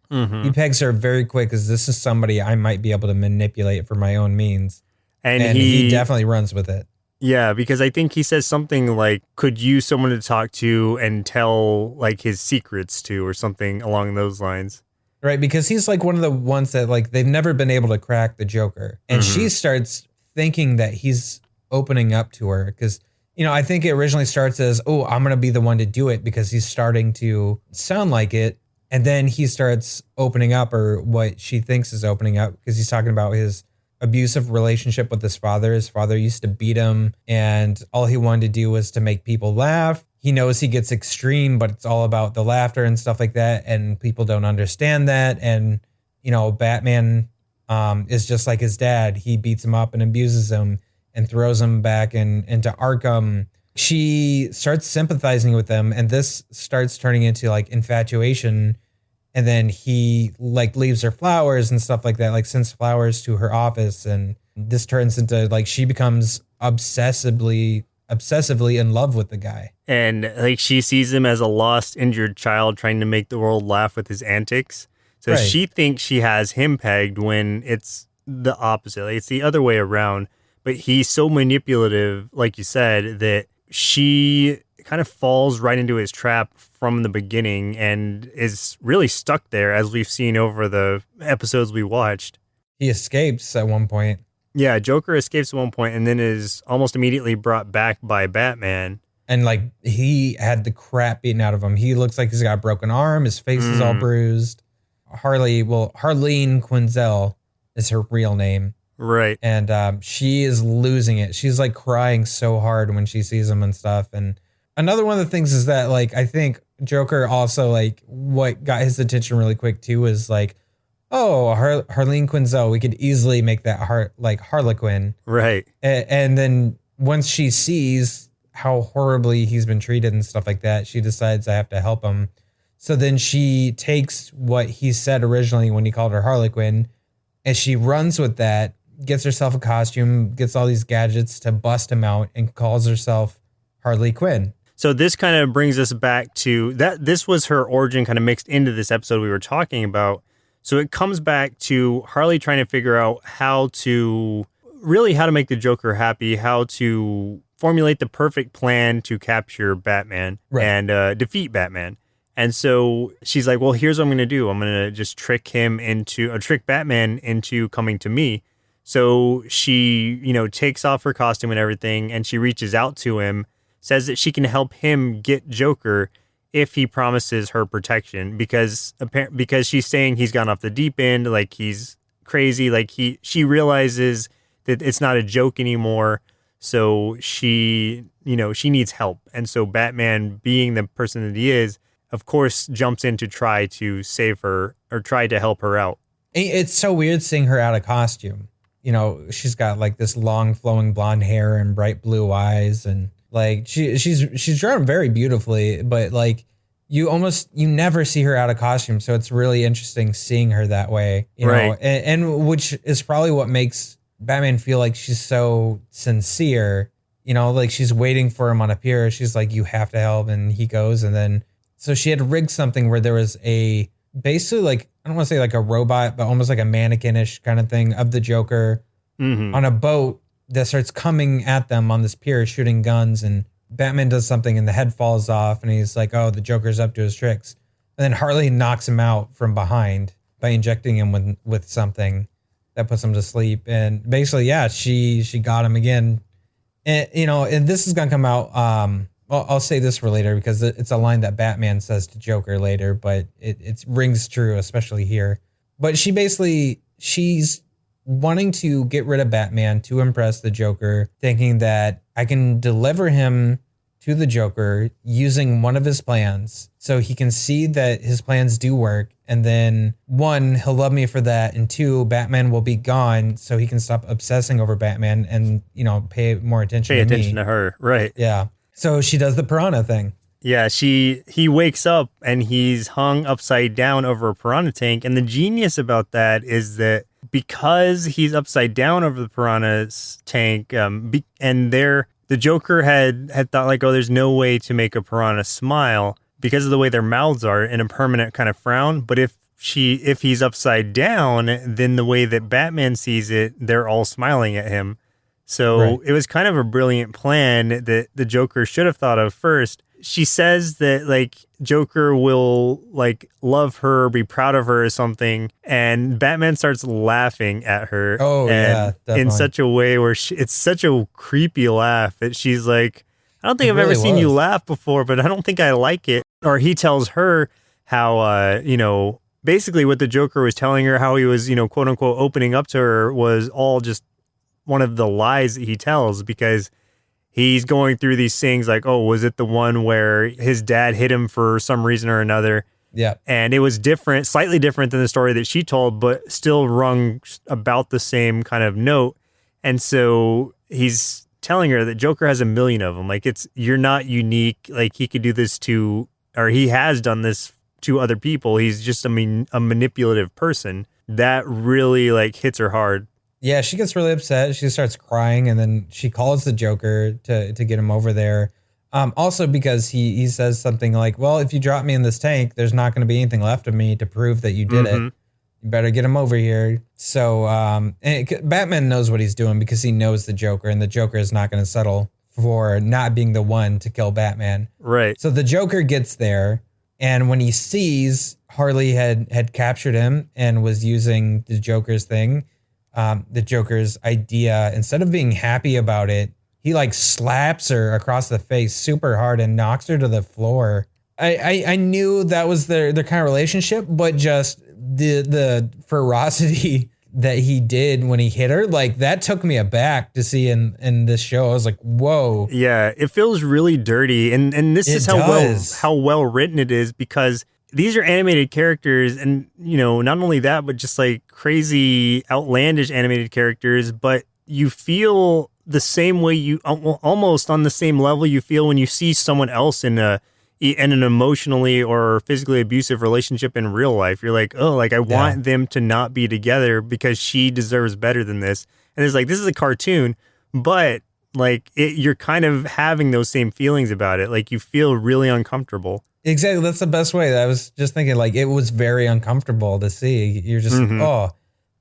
He pegs her very quick because this is somebody I might be able to manipulate for my own means. And he definitely runs with it.
Yeah, because I think he says something like, could use someone to talk to and tell his secrets to, or something along those lines.
Right, because he's one of the ones that they've never been able to crack the Joker. And she starts thinking that he's opening up to her because, I think it originally starts as, oh, I'm going to be the one to do it because he's starting to sound like it. And then he starts opening up, or what she thinks is opening up, because he's talking about his abusive relationship with his father. His father used to beat him, and all he wanted to do was to make people laugh. He knows he gets extreme, but it's all about the laughter and stuff like that, and people don't understand that. And, Batman is just like his dad. He beats him up and abuses him and throws him back into Arkham. She starts sympathizing with him, and this starts turning into infatuation. And then he leaves her flowers and stuff like that, sends flowers to her office. And this turns into she becomes obsessively in love with the guy.
And she sees him as a lost, injured child trying to make the world laugh with his antics. So she thinks she has him pegged when it's the opposite. It's the other way around. But he's so manipulative, like you said, that she kind of falls right into his trap from the beginning and is really stuck there, as we've seen over the episodes we watched.
He escapes at one point.
Yeah, Joker escapes at one point and then is almost immediately brought back by Batman.
And he had the crap beaten out of him. He looks like he's got a broken arm. His face is all bruised. Harleen Quinzel is her real name.
Right.
And she is losing it. She's crying so hard when she sees him and stuff. And another one of the things is that I think Joker also what got his attention really quick too is Harleen Quinzel, we could easily make that Harley Quinn.
Right.
And then once she sees how horribly he's been treated and stuff like that, she decides I have to help him. So then she takes what he said originally when he called her Harley Quinn, and she runs with that, gets herself a costume, gets all these gadgets to bust him out, and calls herself Harley Quinn.
So this kind of brings us back to that. This was her origin kind of mixed into this episode we were talking about. So it comes back to Harley trying to figure out how to make the Joker happy, how to formulate the perfect plan to capture Batman and defeat Batman. And so she's like, well, here's what I'm going to do. I'm going to just trick Batman into coming to me. So she, takes off her costume and everything, and she reaches out to him, says that she can help him get Joker if he promises her protection, because she's saying he's gone off the deep end, like he's crazy, like she realizes that it's not a joke anymore. So she needs help. And so Batman, being the person that he is, of course, jumps in to try to save her or try to help her out.
It's so weird seeing her out of costume. She's got like this long flowing blonde hair and bright blue eyes, and like she's drawn very beautifully, but like you never see her out of costume. So it's really interesting seeing her that way, you know, and which is probably what makes Batman feel like she's so sincere, like she's waiting for him on a pier. She's like, you have to help. And he goes, and then, so she had rigged something where there was basically like, I don't want to say like a robot, but almost like a mannequin-ish kind of thing of the Joker on a boat that starts coming at them on this pier, shooting guns, and Batman does something and the head falls off, and he's like, oh, the Joker's up to his tricks. And then Harley knocks him out from behind by injecting him with something that puts him to sleep. And basically, yeah, she got him again. And, and this is going to come out, I'll say this for later because it's a line that Batman says to Joker later, but it rings true, especially here. But she's wanting to get rid of Batman to impress the Joker, thinking that I can deliver him to the Joker using one of his plans so he can see that his plans do work. And then 1, he'll love me for that. And 2, Batman will be gone so he can stop obsessing over Batman and, pay more attention to me.
To her. Right.
Yeah. So she does the piranha thing.
Yeah, he wakes up and he's hung upside down over a piranha tank. And the genius about that is that because he's upside down over the piranha's tank, and the Joker had thought like, oh, there's no way to make a piranha smile because of the way their mouths are in a permanent kind of frown. But if he's upside down, then the way that Batman sees it, they're all smiling at him. So It was kind of a brilliant plan that the Joker should have thought of first. She says that like Joker will like love her, be proud of her or something. And Batman starts laughing at her.
Oh, yeah, definitely.
In such a way where it's such a creepy laugh that she's like, I don't think I've ever seen you laugh before, but I don't think I like it. Or he tells her how, basically what the Joker was telling her, how he was, quote unquote, opening up to her was all just one of the lies that he tells, because he's going through these things like, oh, was it the one where his dad hit him for some reason or another?
Yeah.
And it was different, slightly different than the story that she told, but still rung about the same kind of note. And so he's telling her that Joker has a million of them. Like, you're not unique. Like, he could do this he has done this to other people. He's just, a manipulative person. That really like hits her hard.
Yeah, she gets really upset. She starts crying, and then she calls the Joker to get him over there. Also because he says something like, well, if you drop me in this tank, there's not going to be anything left of me to prove that you did it. You better get him over here. So Batman knows what he's doing because he knows the Joker, and the Joker is not going to settle for not being the one to kill Batman.
Right.
So the Joker gets there, and when he sees Harley had captured him and was using the Joker's thing, the Joker's idea, instead of being happy about it, he like slaps her across the face super hard and knocks her to the floor. I knew that was their kind of relationship, but just the ferocity that he did when he hit her, like that took me aback to see in this show. I was like, whoa.
Yeah, it feels really dirty. And this is how well written it is, because these are animated characters, and, not only that, but just like crazy, outlandish animated characters, but you feel the same way almost on the same level you feel when you see someone else in a in an emotionally or physically abusive relationship in real life. You're like, oh, like I want them to not be together because she deserves better than this. And it's like, this is a cartoon, but like you're kind of having those same feelings about it. Like you feel really uncomfortable.
Exactly. That's the best way. I was just thinking like it was very uncomfortable to see. You're just,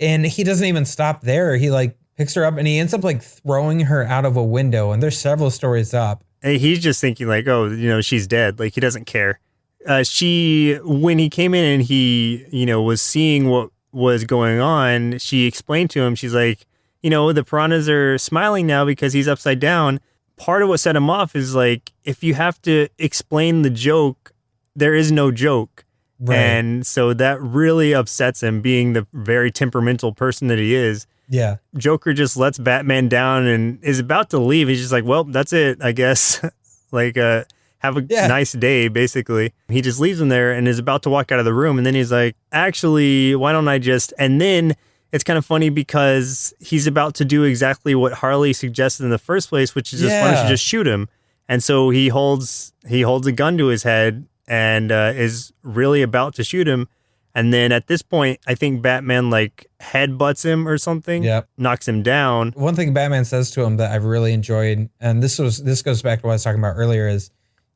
and he doesn't even stop there. He like picks her up and he ends up like throwing her out of a window. And there's several stories up.
And he's just thinking like, oh, you know, she's dead. Like he doesn't care. When he came in and he, you know, was seeing what was going on, she explained to him, she's like, you know, the piranhas are smiling now because he's upside down. Part of what set him off is like, if you have to explain the joke, there is no joke. Right. And so that really upsets him, being the very temperamental person that he is.
Yeah.
Joker just lets Batman down and is about to leave. He's just like, well, that's it, I guess. Like, have a nice day, basically. He just leaves him there and is about to walk out of the room. And then he's like, actually, why don't I just... And then it's kind of funny because he's about to do exactly what Harley suggested in the first place, which is just, why don't you just shoot him? And so he holds a gun to his head and is really about to shoot him. And then at this point, I think Batman like headbutts him or something, knocks him down. One
thing Batman says to him that I've really enjoyed, and this goes back to what I was talking about earlier, is,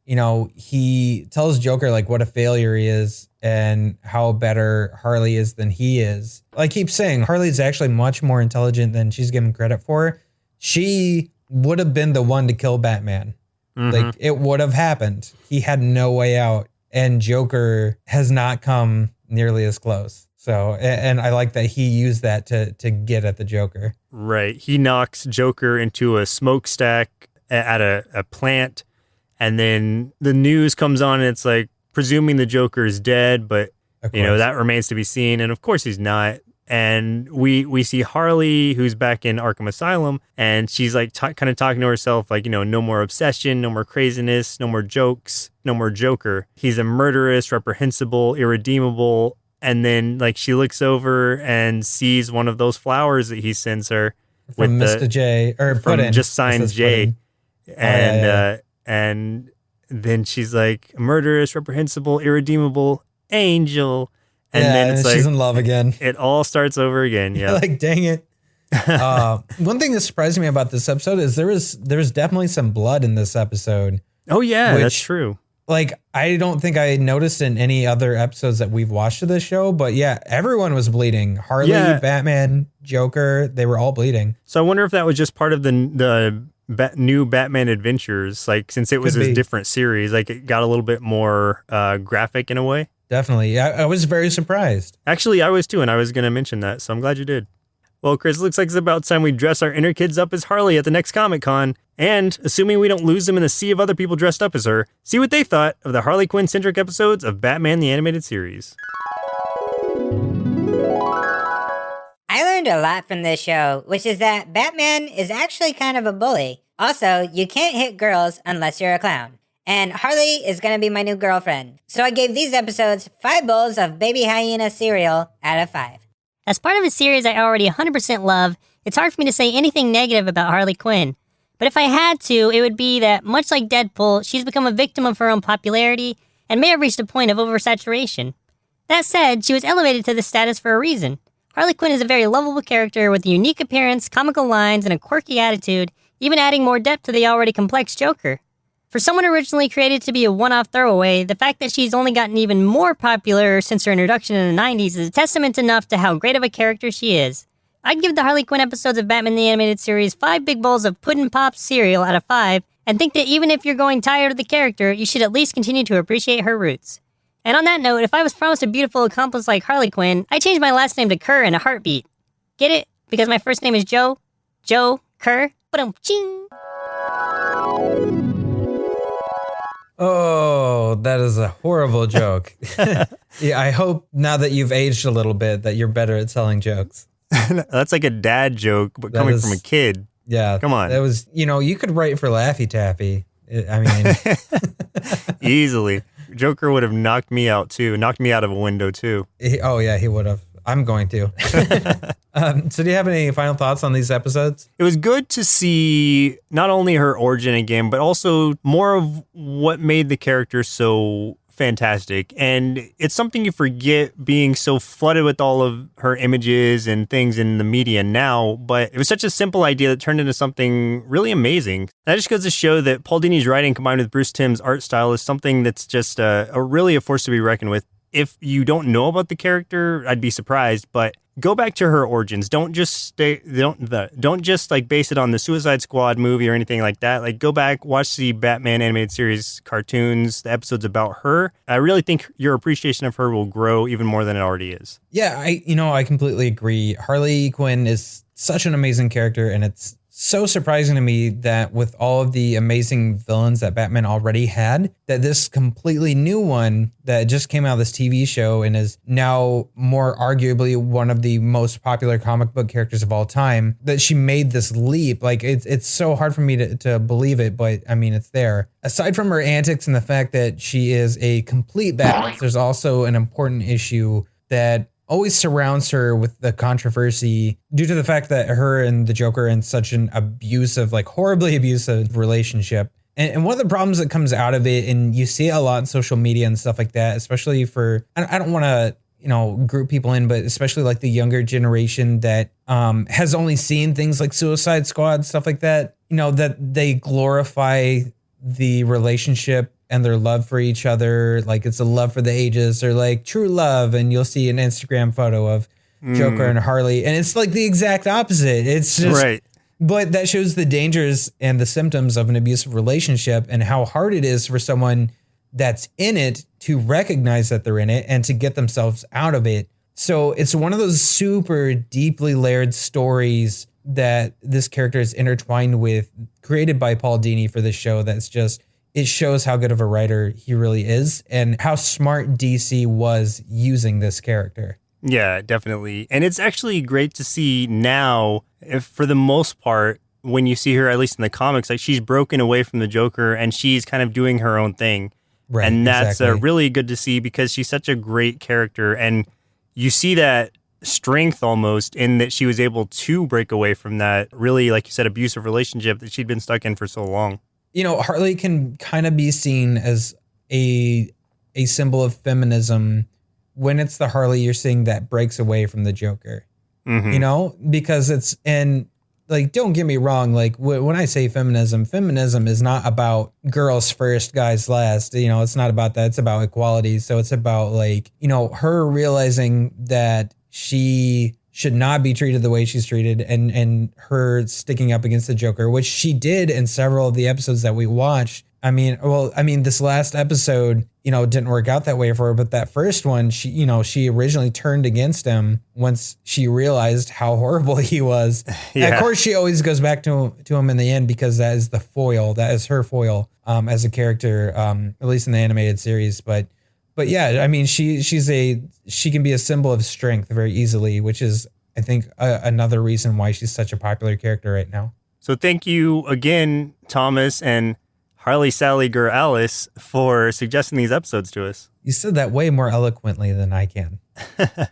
you know, he tells Joker like what a failure he is and how better Harley is than he is. Like keeps saying, Harley's actually much more intelligent than she's given credit for. She would have been the one to kill Batman. Like it would have happened. He had no way out, and Joker has not come nearly as close. So, and I like that he used that to get at the Joker.
Right. He knocks Joker into a smokestack at a plant, and then the news comes on and it's like, presuming the Joker is dead, but you know, that remains to be seen. And of course he's not. And we see Harley, who's back in Arkham Asylum, and she's like kind of talking to herself like, you know, no more obsession, no more craziness, no more jokes, no more Joker. He's a murderous, reprehensible, irredeemable. And then like she looks over and sees one of those flowers that he sends her
from Mr. J, or Puddin',
just signed J. And and then she's like, murderous, reprehensible, irredeemable angel. And then it's like,
she's in love again.
It all starts over again. Yeah.
Like, dang it. One thing that surprised me about this episode is there's definitely some blood in this episode.
Oh yeah, that's true.
Like, I don't think I noticed in any other episodes that we've watched of this show, but yeah, everyone was bleeding. Harley, Batman, Joker, they were all bleeding.
So I wonder if that was just part of the new Batman Adventures, like since it was a different series, like it got a little bit more graphic in a way.
Definitely. I was very surprised.
Actually, I was too, and I was going to mention that, so I'm glad you did. Well, Chris, looks like it's about time we dress our inner kids up as Harley at the next Comic-Con. And, assuming we don't lose them in the sea of other people dressed up as her, see what they thought of the Harley Quinn-centric episodes of Batman the Animated Series.
I learned a lot from this show, which is that Batman is actually kind of a bully. Also, you can't hit girls unless you're a clown. And Harley is going to be my new girlfriend. So I gave these episodes 5 bowls of baby hyena cereal out of 5.
As part of a series I already 100% love, it's hard for me to say anything negative about Harley Quinn. But if I had to, it would be that, much like Deadpool, she's become a victim of her own popularity and may have reached a point of oversaturation. That said, she was elevated to this status for a reason. Harley Quinn is a very lovable character with a unique appearance, comical lines, and a quirky attitude, even adding more depth to the already complex Joker. For someone originally created to be a one-off throwaway, the fact that she's only gotten even more popular since her introduction in the 90s is a testament enough to how great of a character she is. I'd give the Harley Quinn episodes of Batman the Animated Series 5 big bowls of Puddin' Pop cereal out of 5, and think that even if you're going tired of the character, you should at least continue to appreciate her roots. And on that note, if I was promised a beautiful accomplice like Harley Quinn, I'd change my last name to Kerr in a heartbeat. Get it? Because my first name is Joe Kerr. Ba-dum-ching.
Oh, that is a horrible joke. Yeah, I hope now that you've aged a little bit that you're better at selling jokes.
That's like a dad joke, but coming from a kid.
Yeah.
Come on.
That was, you could write for Laffy Taffy. I mean.
Easily. Joker would have knocked me out, too. Knocked me out of a window, too.
He would have. I'm going to. So do you have any final thoughts on these episodes?
It was good to see not only her origin again, but also more of what made the character so fantastic. And it's something you forget being so flooded with all of her images and things in the media now, but it was such a simple idea that turned into something really amazing. That just goes to show that Paul Dini's writing combined with Bruce Timm's art style is something that's just really a force to be reckoned with. If you don't know about the character, I'd be surprised, but go back to her origins. Don't just like base it on the Suicide Squad movie or anything like that. Like go back, watch the Batman animated series cartoons, the episodes about her. I really think your appreciation of her will grow even more than it already is.
Yeah, I completely agree. Harley Quinn is such an amazing character, and it's so surprising to me that with all of the amazing villains that Batman already had, that this completely new one that just came out of this TV show and is now more arguably one of the most popular comic book characters of all time, that she made this leap. Like it's so hard for me to believe it, but I mean, it's there. Aside from her antics and the fact that she is a complete badass, there's also an important issue that always surrounds her with the controversy due to the fact that her and the Joker are in such an abusive, like horribly abusive relationship. And one of the problems that comes out of it, and you see it a lot in social media and stuff like that, especially for, I don't want to, group people in, but especially like the younger generation that has only seen things like Suicide Squad, stuff like that, that they glorify the relationship and their love for each other, like it's a love for the ages, or like true love, and you'll see an Instagram photo of Joker and Harley, and it's like the exact opposite. It's just
right.
But that shows the dangers and the symptoms of an abusive relationship and how hard it is for someone that's in it to recognize that they're in it and to get themselves out of it. So it's one of those super deeply layered stories that this character is intertwined with, created by Paul Dini for this show. That's just, it shows how good of a writer he really is and how smart DC was using this character.
Yeah, definitely. And it's actually great to see now, for the most part, when you see her, at least in the comics, like she's broken away from the Joker and she's kind of doing her own thing.
Right.
And that's
exactly.
really good to see because she's such a great character. And you see that strength almost in that she was able to break away from that really, like you said, abusive relationship that she'd been stuck in for so long.
Harley can kind of be seen as a symbol of feminism when it's the Harley you're seeing that breaks away from the Joker, because it's, and like, don't get me wrong. Like when I say feminism is not about girls first, guys last. It's not about that. It's about equality. So it's about like, her realizing that she should not be treated the way she's treated, and her sticking up against the Joker, which she did in several of the episodes that we watched. This last episode, didn't work out that way for her, but that first one, she originally turned against him once she realized how horrible he was. Yeah. And of course, she always goes back to him in the end because that is the foil. That is her foil as a character, at least in the animated series. But yeah, she can be a symbol of strength very easily, which is, I think, another reason why she's such a popular character right now.
So thank you again, Thomas and HarleySallyGirAlice, for suggesting these episodes to us.
You said that way more eloquently than I can.
I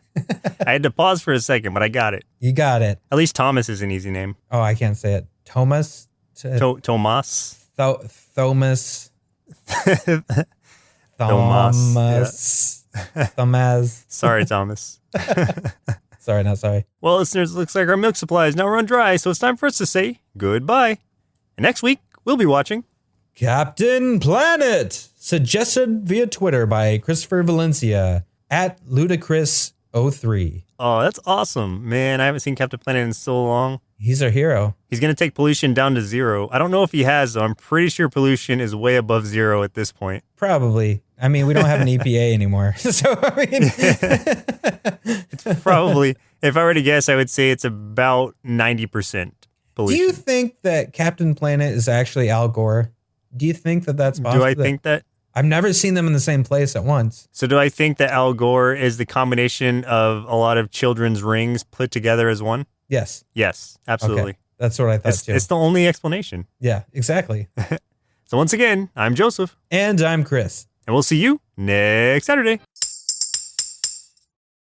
had to pause for a second, but I got it.
You got it.
At least Thomas is an easy name.
Oh, I can't say it. Thomas?
Thomas.
Thomas.
Thomas.
Yeah. Thomas.
Sorry, Thomas.
Sorry, not sorry.
Well, listeners, it looks like our milk supply is now run dry, so it's time for us to say goodbye. And next week, we'll be watching
Captain Planet, suggested via Twitter by Christopher Valencia at Ludacris03.
Oh, that's awesome. Man, I haven't seen Captain Planet in so long.
He's our hero.
He's going to take pollution down to zero. I don't know if he has, though. I'm pretty sure pollution is way above zero at this point.
Probably. We don't have an EPA anymore. So,
it's probably, if I were to guess, I would say it's about 90% pollution.
Do you think that Captain Planet is actually Al Gore? Do you think that that's possible?
Do I think that?
I've never seen them in the same place at once.
So do I think that Al Gore is the combination of a lot of children's rings put together as one?
Yes.
Yes, absolutely.
Okay. That's what I thought too.
It's the only explanation.
Yeah, exactly.
So once again, I'm Joseph.
And I'm Chris.
And we'll see you next Saturday.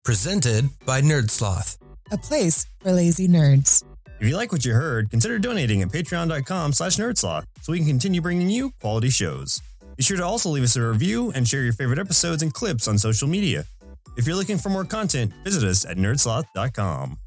Presented by Nerdsloth.
A place for lazy nerds.
If you like what you heard, consider donating at patreon.com/nerdsloth so we can continue bringing you quality shows. Be sure to also leave us a review and share your favorite episodes and clips on social media. If you're looking for more content, visit us at nerdsloth.com.